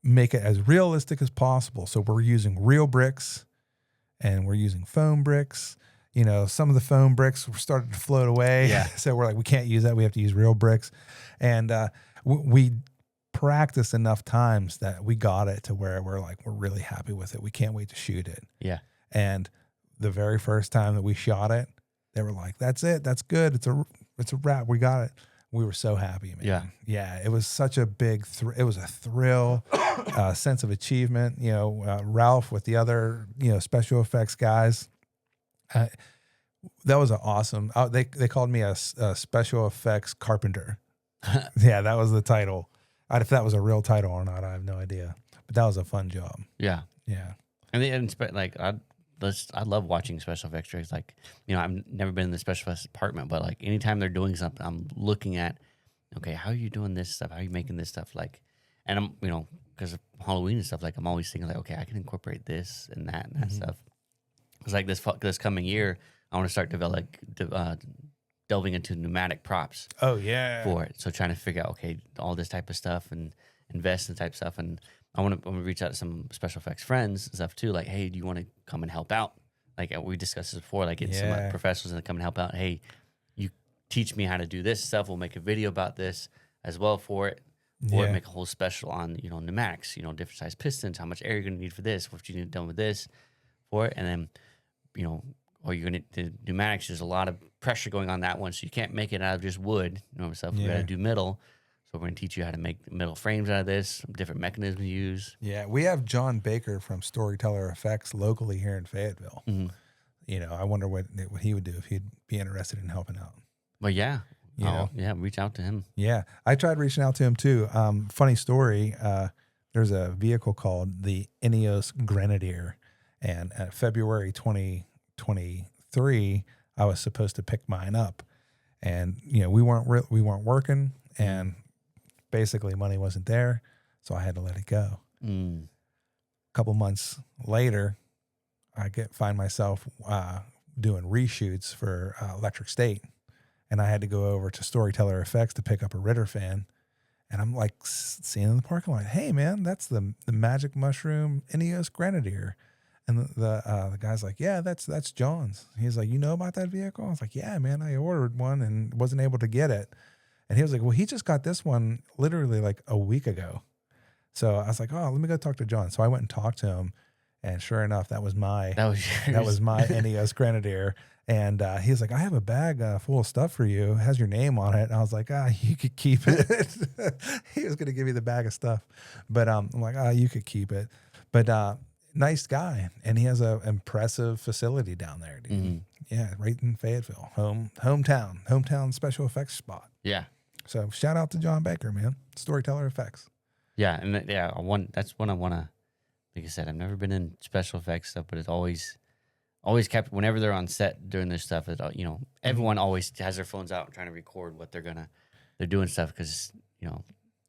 make it as realistic as possible. So we're using real bricks and we're using foam bricks. Some of the foam bricks were started to float away. Yeah. So we're like, we can't use that. We have to use real bricks. And we practiced enough times that we got it to where we're really happy with it. We can't wait to shoot it. Yeah. And the very first time that we shot it, they were like, that's it. That's good. It's a wrap. We got it. We were so happy, man. Yeah. Yeah. It was such a big, it was a thrill, sense of achievement. Ralph with the other, special effects guys. That was awesome. They called me a special effects carpenter. Yeah, that was the title. If that was a real title or not, I have no idea. But that was a fun job. Yeah. Yeah. And I love watching special effects shows. Like, I've never been in the special effects department, but like anytime they're doing something, I'm looking at, okay, how are you doing this stuff? How are you making this stuff? Like, and I'm, because of Halloween and stuff, like I'm always thinking like, okay, I can incorporate this and that stuff. It's like this coming year, I want to start delving into pneumatic props. Oh yeah. For it. So trying to figure out, okay, all this type of stuff and invest in type of stuff. And I want to reach out to some special effects friends and stuff too. Like, hey, do you want to come and help out? Like we discussed this before, like getting some professionals to come and help out. Hey, you teach me how to do this stuff. We'll make a video about this as well for it. Or make a whole special on, pneumatics, different size pistons, how much air you're going to need for this, what you need done with this for it. And then, or you're going to pneumatics, there's a lot of pressure going on that one. So you can't make it out of just wood, stuff. We got to do metal. So we're going to teach you how to make metal frames out of this, different mechanisms to use. Yeah. We have John Baker from Storyteller Effects locally here in Fayetteville. Mm-hmm. I wonder what he would do if he'd be interested in helping out. Well, yeah. Reach out to him. Yeah. I tried reaching out to him too. Funny story. There's a vehicle called the Ineos Grenadier, and at February 2023, I was supposed to pick mine up, and we weren't working, and basically money wasn't there, so I had to let it go. A couple months later, I find myself doing reshoots for Electric State, and I had to go over to Storyteller Effects to pick up a Ritter fan. And I'm like seeing in the parking lot, hey man, that's the Magic Mushroom Ineos Grenadier. And the guy's like, yeah, that's John's. He's like, you know about that vehicle? I was like, yeah, man, I ordered one and wasn't able to get it. And he was like, well, he just got this one literally like a week ago. So I was like, oh, let me go talk to John. So I went and talked to him, and sure enough, that was my Ineos Grenadier. And he was like, I have a bag full of stuff for you. It has your name on it. And I was like, you could keep it. He was going to give me the bag of stuff. But I'm like, you could keep it. But nice guy. And he has an impressive facility down there, dude. Mm-hmm. Yeah, right in Fayetteville. Hometown special effects spot. Yeah. So shout out to John Baker, man. Storyteller Effects. Yeah, and that's one I want to, like I said, I've never been in special effects stuff, but it's always kept, whenever they're on set doing this stuff, everyone always has their phones out trying to record what they're going to they're doing stuff because,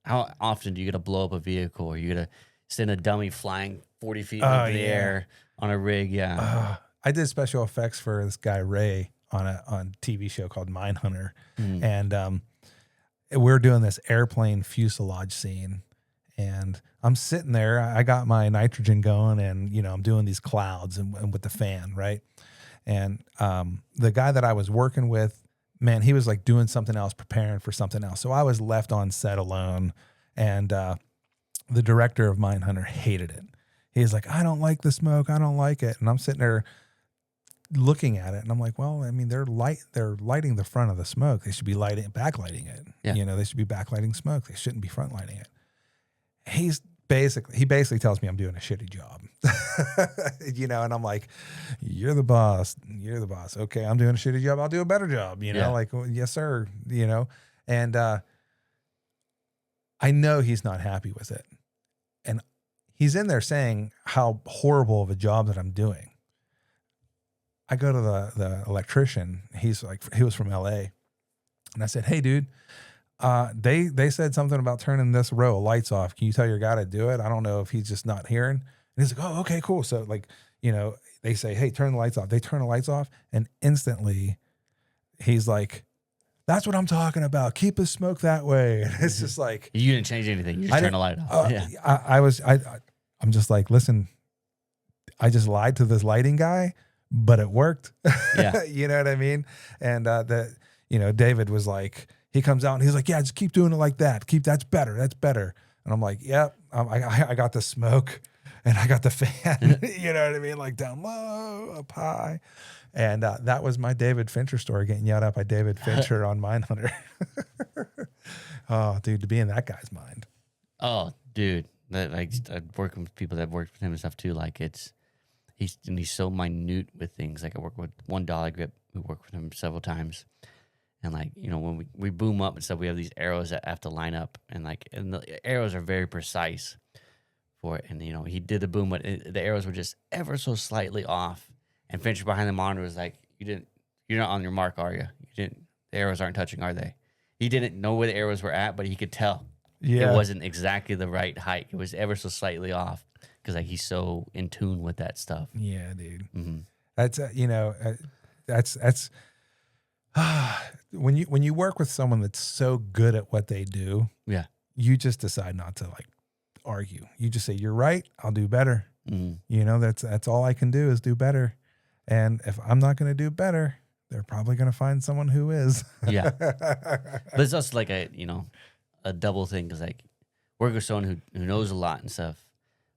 how often do you get to blow up a vehicle or you get to send a dummy flying 40 feet into the air on a rig? Yeah. I did special effects for this guy, Ray, on a TV show called Mindhunter. And we're doing this airplane fuselage scene. And I'm sitting there, I got my nitrogen going and, I'm doing these clouds and with the fan, right? And the guy that I was working with, man, he was like doing something else, preparing for something else. So I was left on set alone. And the director of Mindhunter hated it. He's like, I don't like the smoke. I don't like it. And I'm sitting there looking at it. And I'm like, well, I mean, they're lighting the front of the smoke. They should be backlighting it. Yeah. They should be backlighting smoke. They shouldn't be front lighting it. He basically tells me I'm doing a shitty job, and I'm like, you're the boss. Okay. I'm doing a shitty job. I'll do a better job, like, well, yes, sir. And, I know he's not happy with it. And he's in there saying how horrible of a job that I'm doing. I go to the electrician. He was from LA. And I said, hey dude, they said something about turning this row of lights off. Can you tell your guy to do it? I don't know if he's just not hearing. And he's like, oh, okay, cool. So they say, hey, turn the lights off. They turn the lights off. And instantly he's like, that's what I'm talking about. Keep the smoke that way. And it's just like, you didn't change anything. You just turned the light off. I'm just like, listen, I just lied to this lighting guy, but it worked. Yeah. You know what I mean? And David was like, he comes out and he's like, yeah, just keep doing it like that. That's better. That's better. And I'm like, yep, I got the smoke and I got the fan, you know what I mean? Like down low, up high. And that was my David Fincher story, getting yelled at by David Fincher on Mindhunter. Oh, dude, to be in that guy's mind. Oh, dude. I work with people that worked with him and stuff too. Like he's so minute with things. Like I work with one Dolly grip who worked with him several times. And when we boom up and stuff, we have these arrows that have to line up. And the arrows are very precise for it. And, he did the boom, but the arrows were just ever so slightly off. And Fincher behind the monitor was like, you're not on your mark, are you? The arrows aren't touching, are they? He didn't know where the arrows were at, but he could tell. Yeah. It wasn't exactly the right height. It was ever so slightly off because he's so in tune with that stuff. Yeah, dude. Mm-hmm. That's, that's when you work with someone that's so good at what they do, yeah, you just decide not to argue. You just say, you're right. I'll do better. Mm-hmm. That's all I can do is do better. And if I'm not going to do better, they're probably going to find someone who is. Yeah. But it's also like a double thing. Cause work with someone who knows a lot and stuff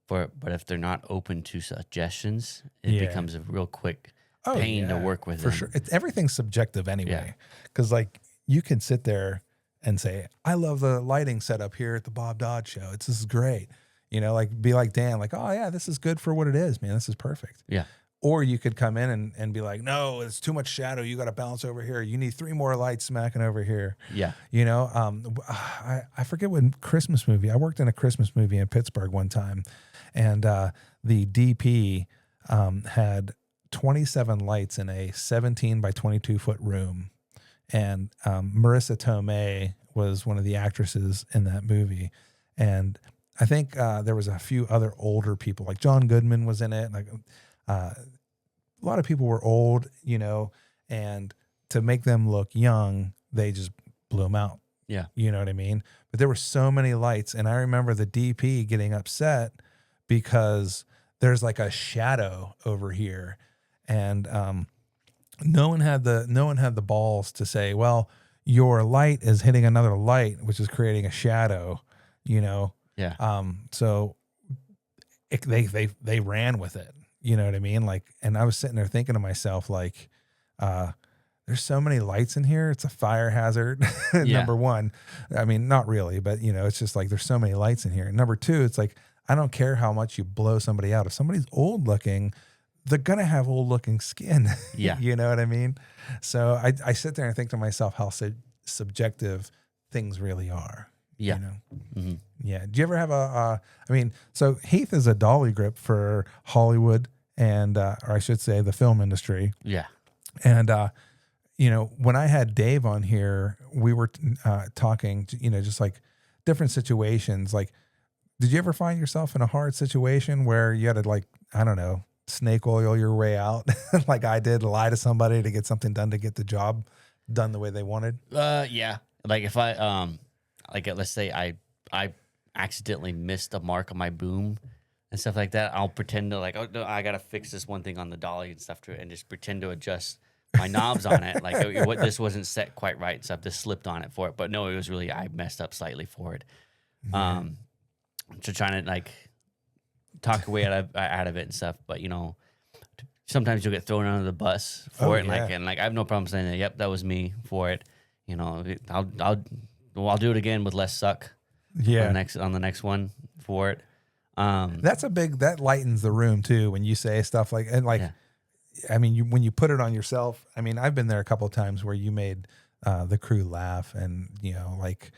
but if they're not open to suggestions, it becomes a real quick pain to work with. For them. Sure. Everything's subjective anyway. Cause you can sit there and say, I love the lighting setup here at the Bob Dodd Show. This is great. Be like Dan, oh yeah, this is good for what it is, man. This is perfect. Yeah. Or you could come in and be like, no, it's too much shadow. You got to balance over here. You need 3 more lights smacking over here. Yeah. I forget what Christmas movie. I worked in a Christmas movie in Pittsburgh one time. And the DP had 27 lights in a 17 by 22 foot room. And Marissa Tomei was one of the actresses in that movie. And I think there was a few other older people, like John Goodman was in it. A lot of people were old, and to make them look young, they just blew them out. Yeah. You know what I mean? But there were so many lights. And I remember the DP getting upset because there's a shadow over here. And no one had the balls to say, well, your light is hitting another light, which is creating a shadow, Yeah. So they ran with it. You know what I mean? And I was sitting there thinking to myself, there's so many lights in here. It's a fire hazard. Number one, I mean, not really, but it's just there's so many lights in here. And number two, it's I don't care how much you blow somebody out. If somebody's old looking, they're going to have old looking skin. Yeah. You know what I mean? So I sit there and think to myself how subjective things really are. Yeah. Mm-hmm. Yeah. Do you ever have so Heath is a dolly grip for Hollywood and, or I should say the film industry. Yeah. And, when I had Dave on here, we were talking, just like different situations. Like, did you ever find yourself in a hard situation where you had to, like, I don't know, snake oil your way out like I did, lie to somebody to get something done, to get the job done the way they wanted? Yeah. Like if I, like let's say I accidentally missed a mark on my boom and stuff like that, I'll pretend to like, oh no, I got to fix this one thing on the dolly and stuff to it, and just pretend to adjust my knobs on it. Like what this wasn't set quite right and stuff. Just slipped on it for it. But no, it was really, I messed up slightly for it. So trying to like talk your way out of it and stuff. But sometimes you'll get thrown under the bus for it. And I have no problem saying that. Yep, that was me for it. I'll do it again with less suck. Yeah. On the next one for it. That lightens the room too when you say stuff like, and like, yeah. I mean, when you put it on yourself, I mean, I've been there a couple of times where you made the crew laugh, and it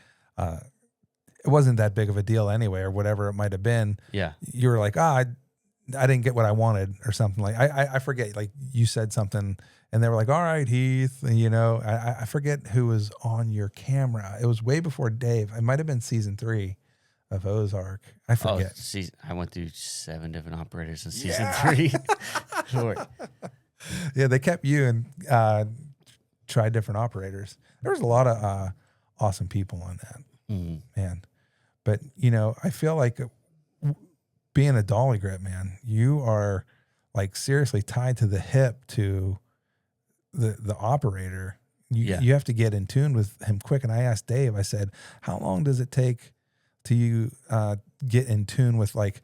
wasn't that big of a deal anyway, or whatever it might have been. Yeah, you were like, I didn't get what I wanted, or something. Like I forget. Like you said something, and they were like, "All right, Heath." And, I forget who was on your camera. It was way before Dave. It might have been season 3 of Ozark. I forget. I went through 7 different operators in season 3. Sure. Yeah, they kept you and tried different operators. There was a lot of awesome people on that, man. But I feel like being a dolly grip, man, you are like seriously tied to the hip to the operator. You have to get in tune with him quick. And I asked Dave, I said, how long does it take to get in tune with like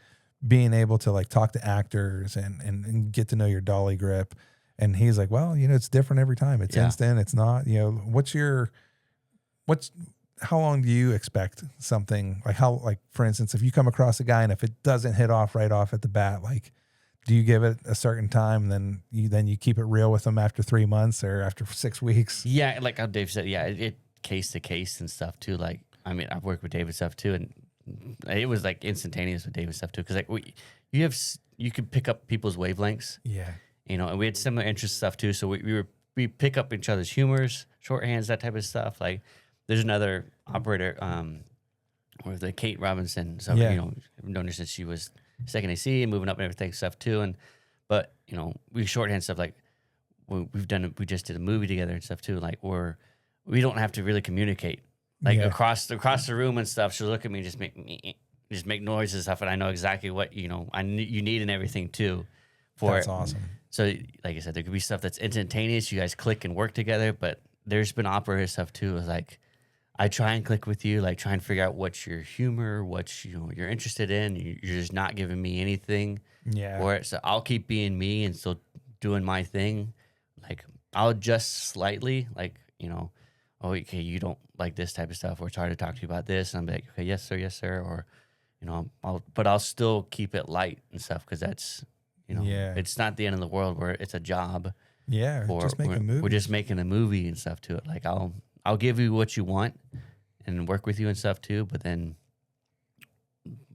being able to like talk to actors and get to know your dolly grip? And he's like, well, it's different every time. It's instant. It's not, how long do you expect something like for instance, if you come across a guy and if it doesn't hit off right off at the bat, like, do you give it a certain time, then you keep it real with them after 3 months or after 6 weeks? Yeah. Like how Dave said, it case to case and stuff too. Like, I mean, I've worked with David stuff too, and it was like instantaneous with David stuff too. Cause like you could pick up people's wavelengths. Yeah. And we had similar interest stuff too. So we pick up each other's humors, shorthands, that type of stuff. Like there's another operator, with the Kate Robinson. So, I've known her since she was second AC and moving up and everything stuff too. But we shorthand stuff like we just did a movie together and stuff too. Like we don't have to really communicate. Like across the room and stuff, she'll look at me and just make noises and stuff, and I know exactly what you need and everything too. That's awesome. So, like I said, there could be stuff that's instantaneous. You guys click and work together, but there's been operator stuff too. It's like I try and click with you, like try and figure out what's your humor, what you're interested in. You're just not giving me anything for it. So I'll keep being me and still doing my thing. Like I'll adjust slightly, like oh, okay, you don't like this type of stuff, or it's hard to talk to you about this. And I'm like, okay, yes, sir. Or, I'll still keep it light and stuff. Cause that's, it's not the end of the world where it's a job. Yeah. We're just making a movie and stuff to it. Like I'll give you what you want and work with you and stuff too. But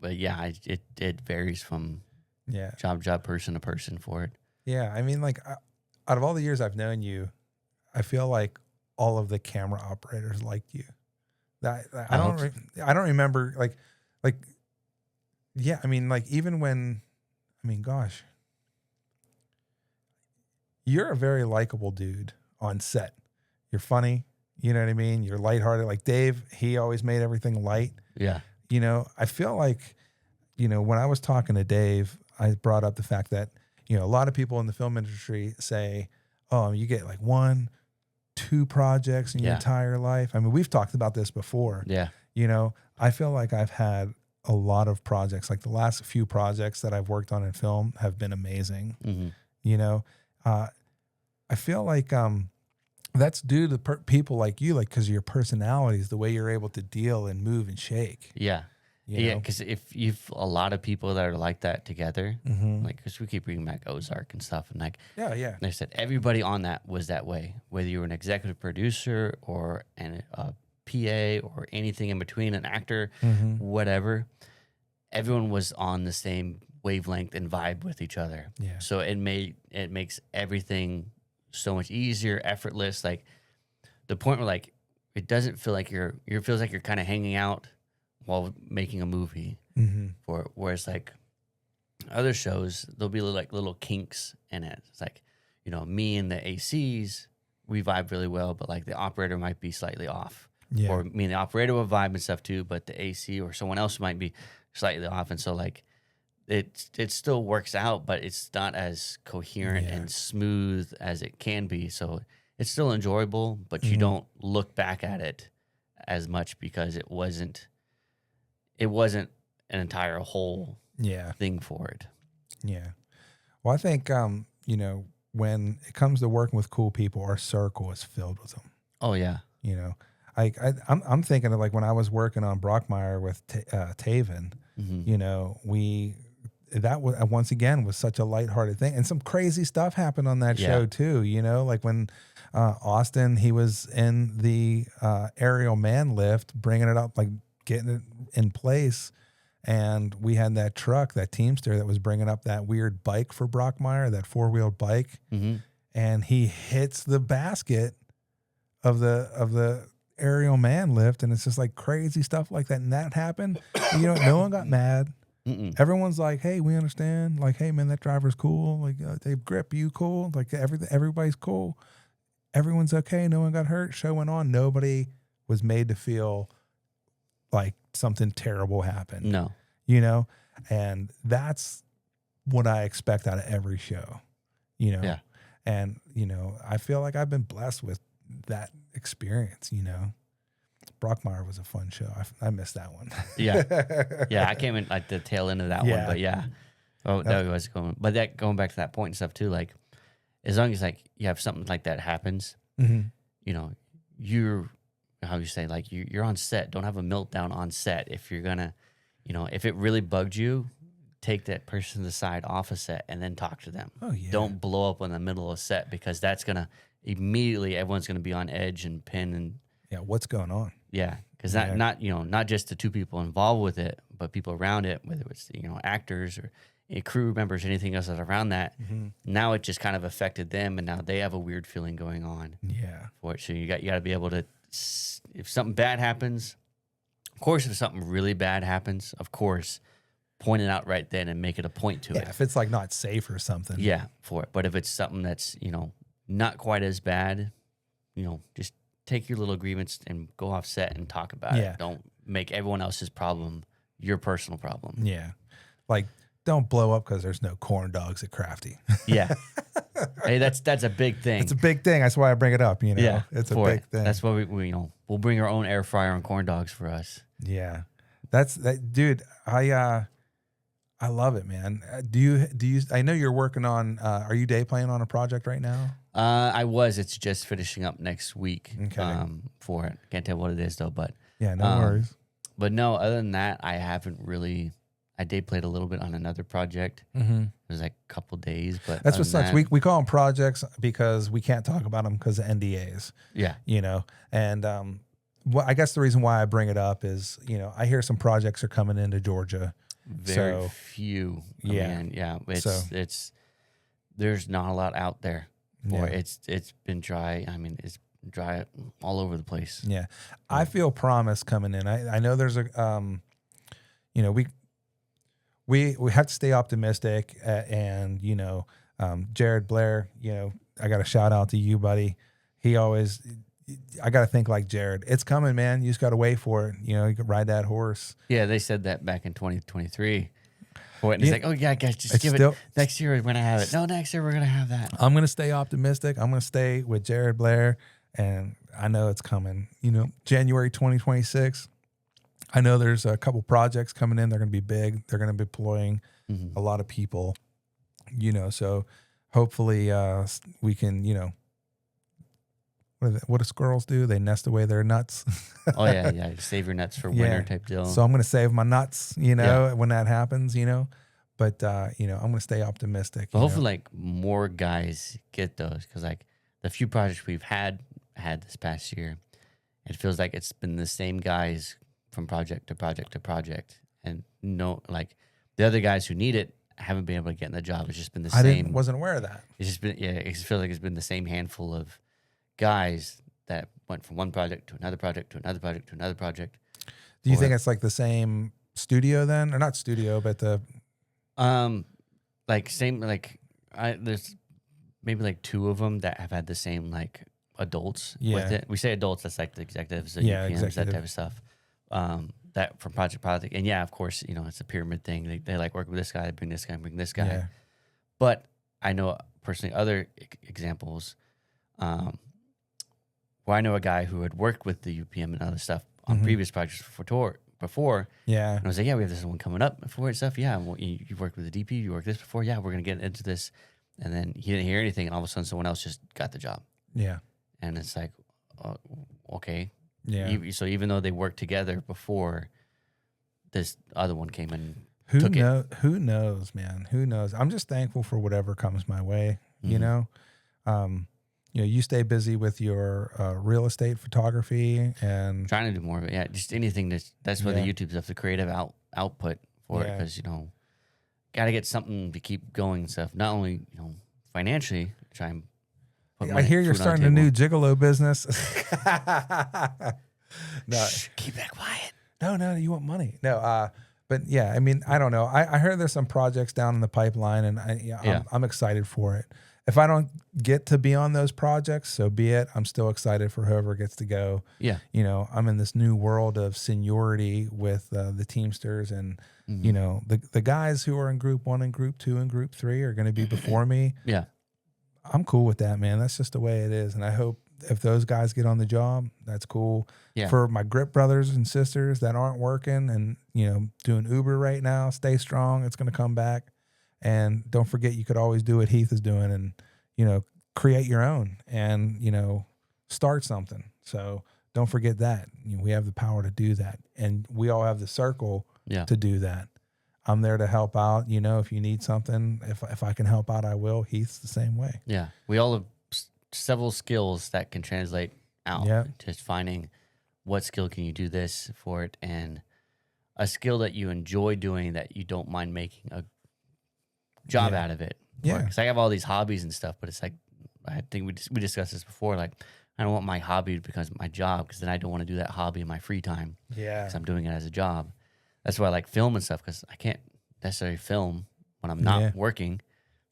it varies from job, person to person for it. Yeah. I mean, like out of all the years I've known you, I feel like all of the camera operators liked you. I don't remember like, yeah. I mean, like even when, gosh, you're a very likable dude on set. You're funny. You know what I mean? You're lighthearted. Like Dave, he always made everything light. Yeah. I feel like, when I was talking to Dave, I brought up the fact that, a lot of people in the film industry say, oh, you get like 1-2 projects in your entire life. I mean, we've talked about this before. Yeah. I feel like I've had a lot of projects. Like the last few projects that I've worked on in film have been amazing. Mm-hmm. I feel like that's due to people like you, like because of your personalities, the way you're able to deal and move and shake. Yeah. Yeah, because if you've a lot of people that are like that together, like because we keep bringing back Ozark and stuff, and like like I said, everybody on that was that way. Whether you were an executive producer or a PA or anything in between, an actor, whatever, everyone was on the same wavelength and vibe with each other. Yeah. So it makes everything so much easier, effortless. Like the point where like it doesn't feel like you're feels like you're kind of hanging out while making a movie. For whereas like other shows, there'll be like little kinks in it. It's like, you know, me and the ACs, we vibe really well, but like the operator might be slightly off. Yeah. Or me and the operator will vibe and stuff too, but the AC or someone else might be slightly off. And so like it still works out, but it's not as coherent and smooth as it can be. So it's still enjoyable, but you don't look back at it as much because it wasn't an entire whole thing for it. Yeah. Well, I think you know, when it comes to working with cool people, our circle is filled with them. Oh yeah. You know, I'm thinking of like when I was working on Brockmire with Taven, you know, that was once again was such a lighthearted thing, and some crazy stuff happened on that show too. You know, like when Austin, he was in the aerial man lift, bringing it up, like getting it in place, and we had that truck, that Teamster, that was bringing up that weird bike for Brockmire, that 4-wheeled bike, and he hits the basket of the aerial man lift, and it's just like crazy stuff like that. And that happened. You know, no one got mad. Everyone's like, "Hey, we understand. Like, hey, man, that driver's cool. Like, they grip you cool. Like, everybody's cool. Everyone's okay. No one got hurt. Show went on. Nobody was made to feel like something terrible happened. No, you know, and that's what I expect out of every show. You know, and you know, I feel like I've been blessed with that experience. You know. Brockmire was a fun show. I missed that one. Yeah, I came in like the tail end of that one, but that was going. But that going back to that point and stuff too. Like, as long as like you have something like that happens, you know, you're on set. Don't have a meltdown on set. If you're gonna, you know, if it really bugged you, take that person to the side off a set and then talk to them. Oh yeah. Don't blow up in the middle of a set because that's gonna immediately everyone's gonna be on edge and pin and. Yeah, what's going on? Yeah, because not you know, not just the two people involved with it, but people around it, whether it's, you know, actors or crew members, anything else that's around that. Now it just kind of affected them, and now they have a weird feeling going on. Yeah, for it. So you got to be able to, if something bad happens, of course, if something really bad happens, of course, point it out right then and make it a point to it. Yeah, if it's like not safe or something. Yeah, for it. But if it's something that's, you know, not quite as bad, you know, just take your little grievance and go off set and talk about it. Don't make everyone else's problem your personal problem. Yeah. Like, don't blow up because there's no corn dogs at Crafty. Yeah. Hey, that's a big thing. It's a big thing. That's why I bring it up, you know. Yeah, it's a big thing. That's why we you know, we'll bring our own air fryer and corn dogs for us. Yeah. Dude, I love it, man. Do you I know you're working on are you day playing on a project right now? It's just finishing up next week. Okay. For it. Can't tell what it is though, but yeah, no worries. But no, other than that, I haven't really. I day played a little bit on another project. It was like a couple days, but that's what sucks. We call them projects because we can't talk about them because of NDAs. Yeah, you know, and I guess the reason why I bring it up is, you know, I hear some projects are coming into Georgia. Very few. It's there's not a lot out there. It's been dry. I mean, it's dry all over the place. Yeah. I feel promise coming in. I know there's a you know, we have to stay optimistic, and you know, Jared Blair, you know, I got a shout out to you, buddy. I got to think like Jared. It's coming, man. You just got to wait for it. You know, you can ride that horse. Yeah, they said that back in 2023. And it's like, oh yeah, guys, just give it. Next year we're gonna have it. No, next year we're gonna have that. I'm gonna stay optimistic. I'm gonna stay with Jared Blair, and I know it's coming. You know, January 2026. I know there's a couple projects coming in. They're gonna be big. They're gonna be deploying a lot of people. You know, so hopefully we can. You know, what do squirrels do? They nest away their nuts. Oh yeah. Save your nuts for winter type deal. So I'm going to save my nuts, you know, when that happens, you know. But you know, I'm going to stay optimistic. But hopefully, like more guys get those, because like the few projects we've had this past year, it feels like it's been the same guys from project to project to project, and no, like the other guys who need it haven't been able to get in the job. It's just been the same. Wasn't aware of that. It's just been, it just feels like it's been the same handful of guys that went from one project to another project to another project to another project. Do you think it's like the same studio then, or not studio, but the like same like there's maybe like 2 of them that have had the same like adults with it. We say adults, that's like the executives, the UPMs, that type of stuff. That from project to project, and of course, it's a pyramid thing. They like work with this guy, bring this guy, bring this guy. Yeah. But I know personally other examples where I know a guy who had worked with the UPM and other stuff on previous projects before. Yeah. And I was like, we have this one coming up for it stuff. Yeah. Well, you've worked with the DP, you worked this before. Yeah, we're going to get into this. And then he didn't hear anything. And all of a sudden someone else just got the job. Yeah. And it's like, okay. Yeah. So even though they worked together before, this other one came and Who took it. Who knows, man? Who knows? I'm just thankful for whatever comes my way. You know, you stay busy with your real estate photography and trying to do more of it. Yeah, just anything that's where the YouTube stuff, the creative output for it, because got to get something to keep going and stuff. Not only financially, try and. I hear you're starting a new gigolo business. No, shh, keep that quiet. No, you want money. No, but yeah, I mean, I don't know. I heard there's some projects down in the pipeline, and I'm excited for it. If I don't get to be on those projects, so be it. I'm still excited for whoever gets to go. Yeah. I'm in this new world of seniority with the Teamsters, and the guys who are in Group 1 and Group 2 and Group 3 are going to be before me. Yeah. I'm cool with that, man. That's just the way it is. And I hope if those guys get on the job, that's cool. Yeah. For my grip brothers and sisters that aren't working and, doing Uber right now, stay strong. It's going to come back. And don't forget, you could always do what Heath is doing and, create your own and, start something. So don't forget that. We have the power to do that. And we all have the circle to do that. I'm there to help out. If you need something, if I can help out, I will. Heath's the same way. Yeah. We all have several skills that can translate out. Yeah. Just finding what skill can you do this for it, and a skill that you enjoy doing that you don't mind making a job out of it. Yeah. Because I have all these hobbies and stuff, but it's like, I think we discussed this before. Like, I don't want my hobby to become my job, because then I don't want to do that hobby in my free time. Yeah. Because I'm doing it as a job. That's why I like film and stuff, because I can't necessarily film when I'm not working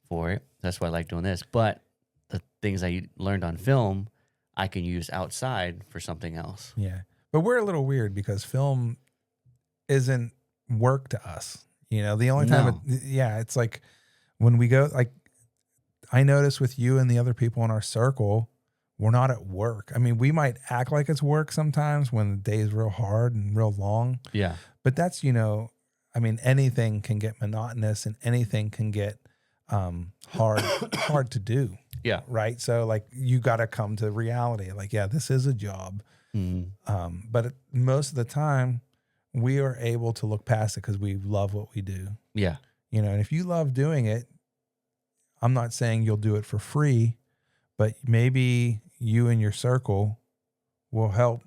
for it. That's why I like doing this. But the things I learned on film, I can use outside for something else. Yeah. But we're a little weird because film isn't work to us. The only time, it's like when we go, like I notice with you and the other people in our circle, we're not at work. I mean, we might act like it's work sometimes when the day is real hard and real long. Yeah. But that's, anything can get monotonous and anything can get hard to do. Yeah. Right. So like you got to come to reality. Like, this is a job. Mm-hmm. But most of the time we are able to look past it because we love what we do. Yeah. And if you love doing it, I'm not saying you'll do it for free, but maybe you and your circle will help,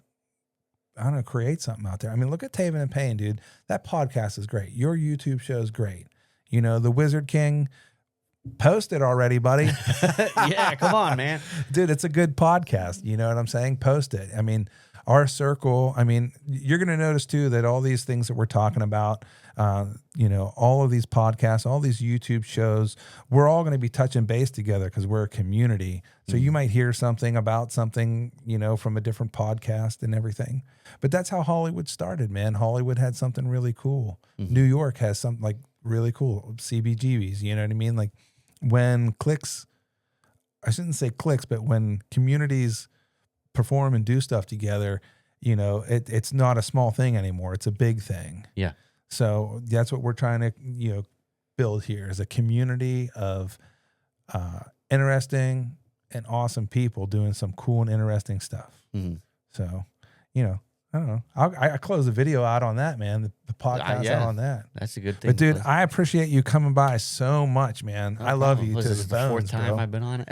I don't know, create something out there. I mean, look at Taven and Payne, dude. That podcast is great. Your YouTube show is great. The Wizard King, post it already, buddy. Yeah, come on, man. Dude, it's a good podcast. You know what I'm saying? Post it. I mean, our circle, you're going to notice too that all these things that we're talking about, all of these podcasts, all these YouTube shows, we're all going to be touching base together because we're a community. So you might hear something about something, from a different podcast and everything. But that's how Hollywood started, man. Hollywood had something really cool. New York has something like really cool, CBGBs, you know what I mean? Like when I shouldn't say cliques, but when communities perform and do stuff together, it's not a small thing anymore. It's a big thing. Yeah. So that's what we're trying to, build here is a community of interesting and awesome people doing some cool and interesting stuff. Mm-hmm. So, I don't know. I close the video out on that, man. The podcast out on that. That's a good thing. But dude, I appreciate you coming by so much, man. I love you to the bones, the fourth time bro. I've been on it?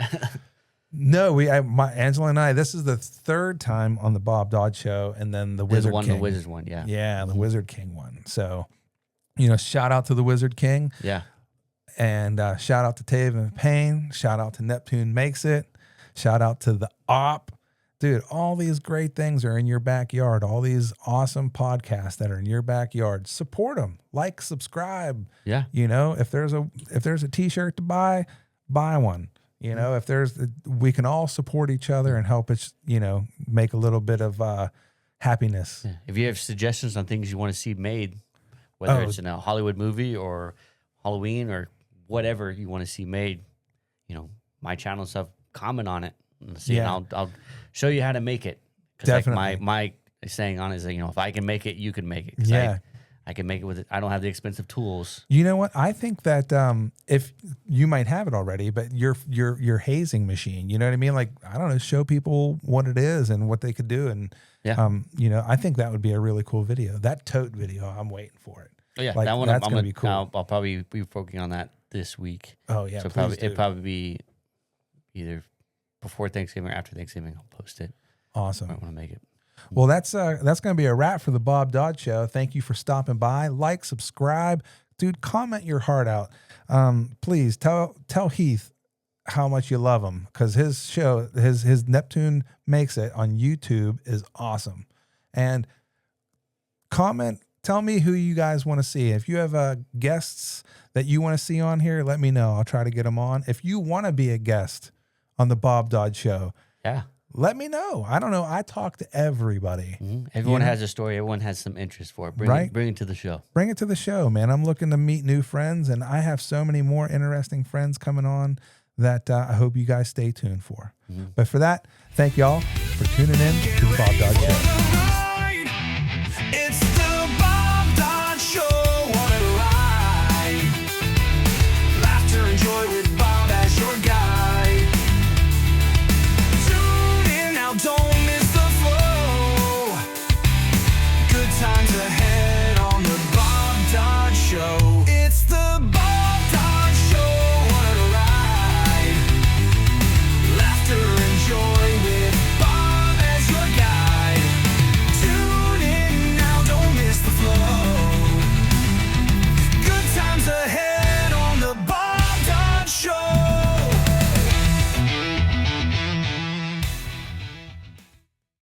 No, Angela and I, this is the third time on the Bob Dodd Show, and then the Wizard King. The Wizard one, yeah. Yeah, the Wizard King one. So, shout out to the Wizard King. Yeah. And shout out to Taven Payne. Shout out to Neptune Makes It. Shout out to the Op. Dude, all these great things are in your backyard. All these awesome podcasts that are in your backyard. Support them. Like, subscribe. Yeah. You know, if there's a t-shirt to buy one. You know, we can all support each other and help us, you know, make a little bit of happiness. Yeah. If you have suggestions on things you want to see made, whether it's in a Hollywood movie or Halloween or whatever you want to see made, you know, my channel and stuff, comment on it and see, and I'll show you how to make it. Definitely. Like my saying on it is that, you know, if I can make it, you can make it. Yeah. I can make it with it. I don't have the expensive tools. You know what? I think that if you might have it already, but your hazing machine, you know what I mean? Like, I don't know, show people what it is and what they could do. And, you know, I think that would be a really cool video. That tote video, I'm waiting for it. Oh, yeah. Like, That one, that's I'm going to gonna be cool. I'll probably be working on that this week. Oh, yeah. So it'd probably be either before Thanksgiving or after Thanksgiving. I'll post it. Awesome. I want to make it. Well, that's going to be a wrap for the Bob Dodd Show. Thank you for stopping by. Like, subscribe. Dude, comment your heart out. Please tell Heath how much you love him, because his show, his Neptune Makes It on YouTube is awesome. And comment, tell me who you guys want to see. If you have guests that you want to see on here, let me know. I'll try to get them on. If you want to be a guest on the Bob Dodd Show, let me know. I don't know. I talk to everybody. Mm-hmm. Everyone has a story. Everyone has some interest for it. Bring it to the show. Bring it to the show, man. I'm looking to meet new friends, and I have so many more interesting friends coming on that I hope you guys stay tuned for. Mm-hmm. But for that, thank y'all for tuning in to the Bob Dodd Show. It's the Bob Dodd Show. What a ride. Laughter and joy with Bob as your guide. Tune in now, don't miss the flow. Good times ahead.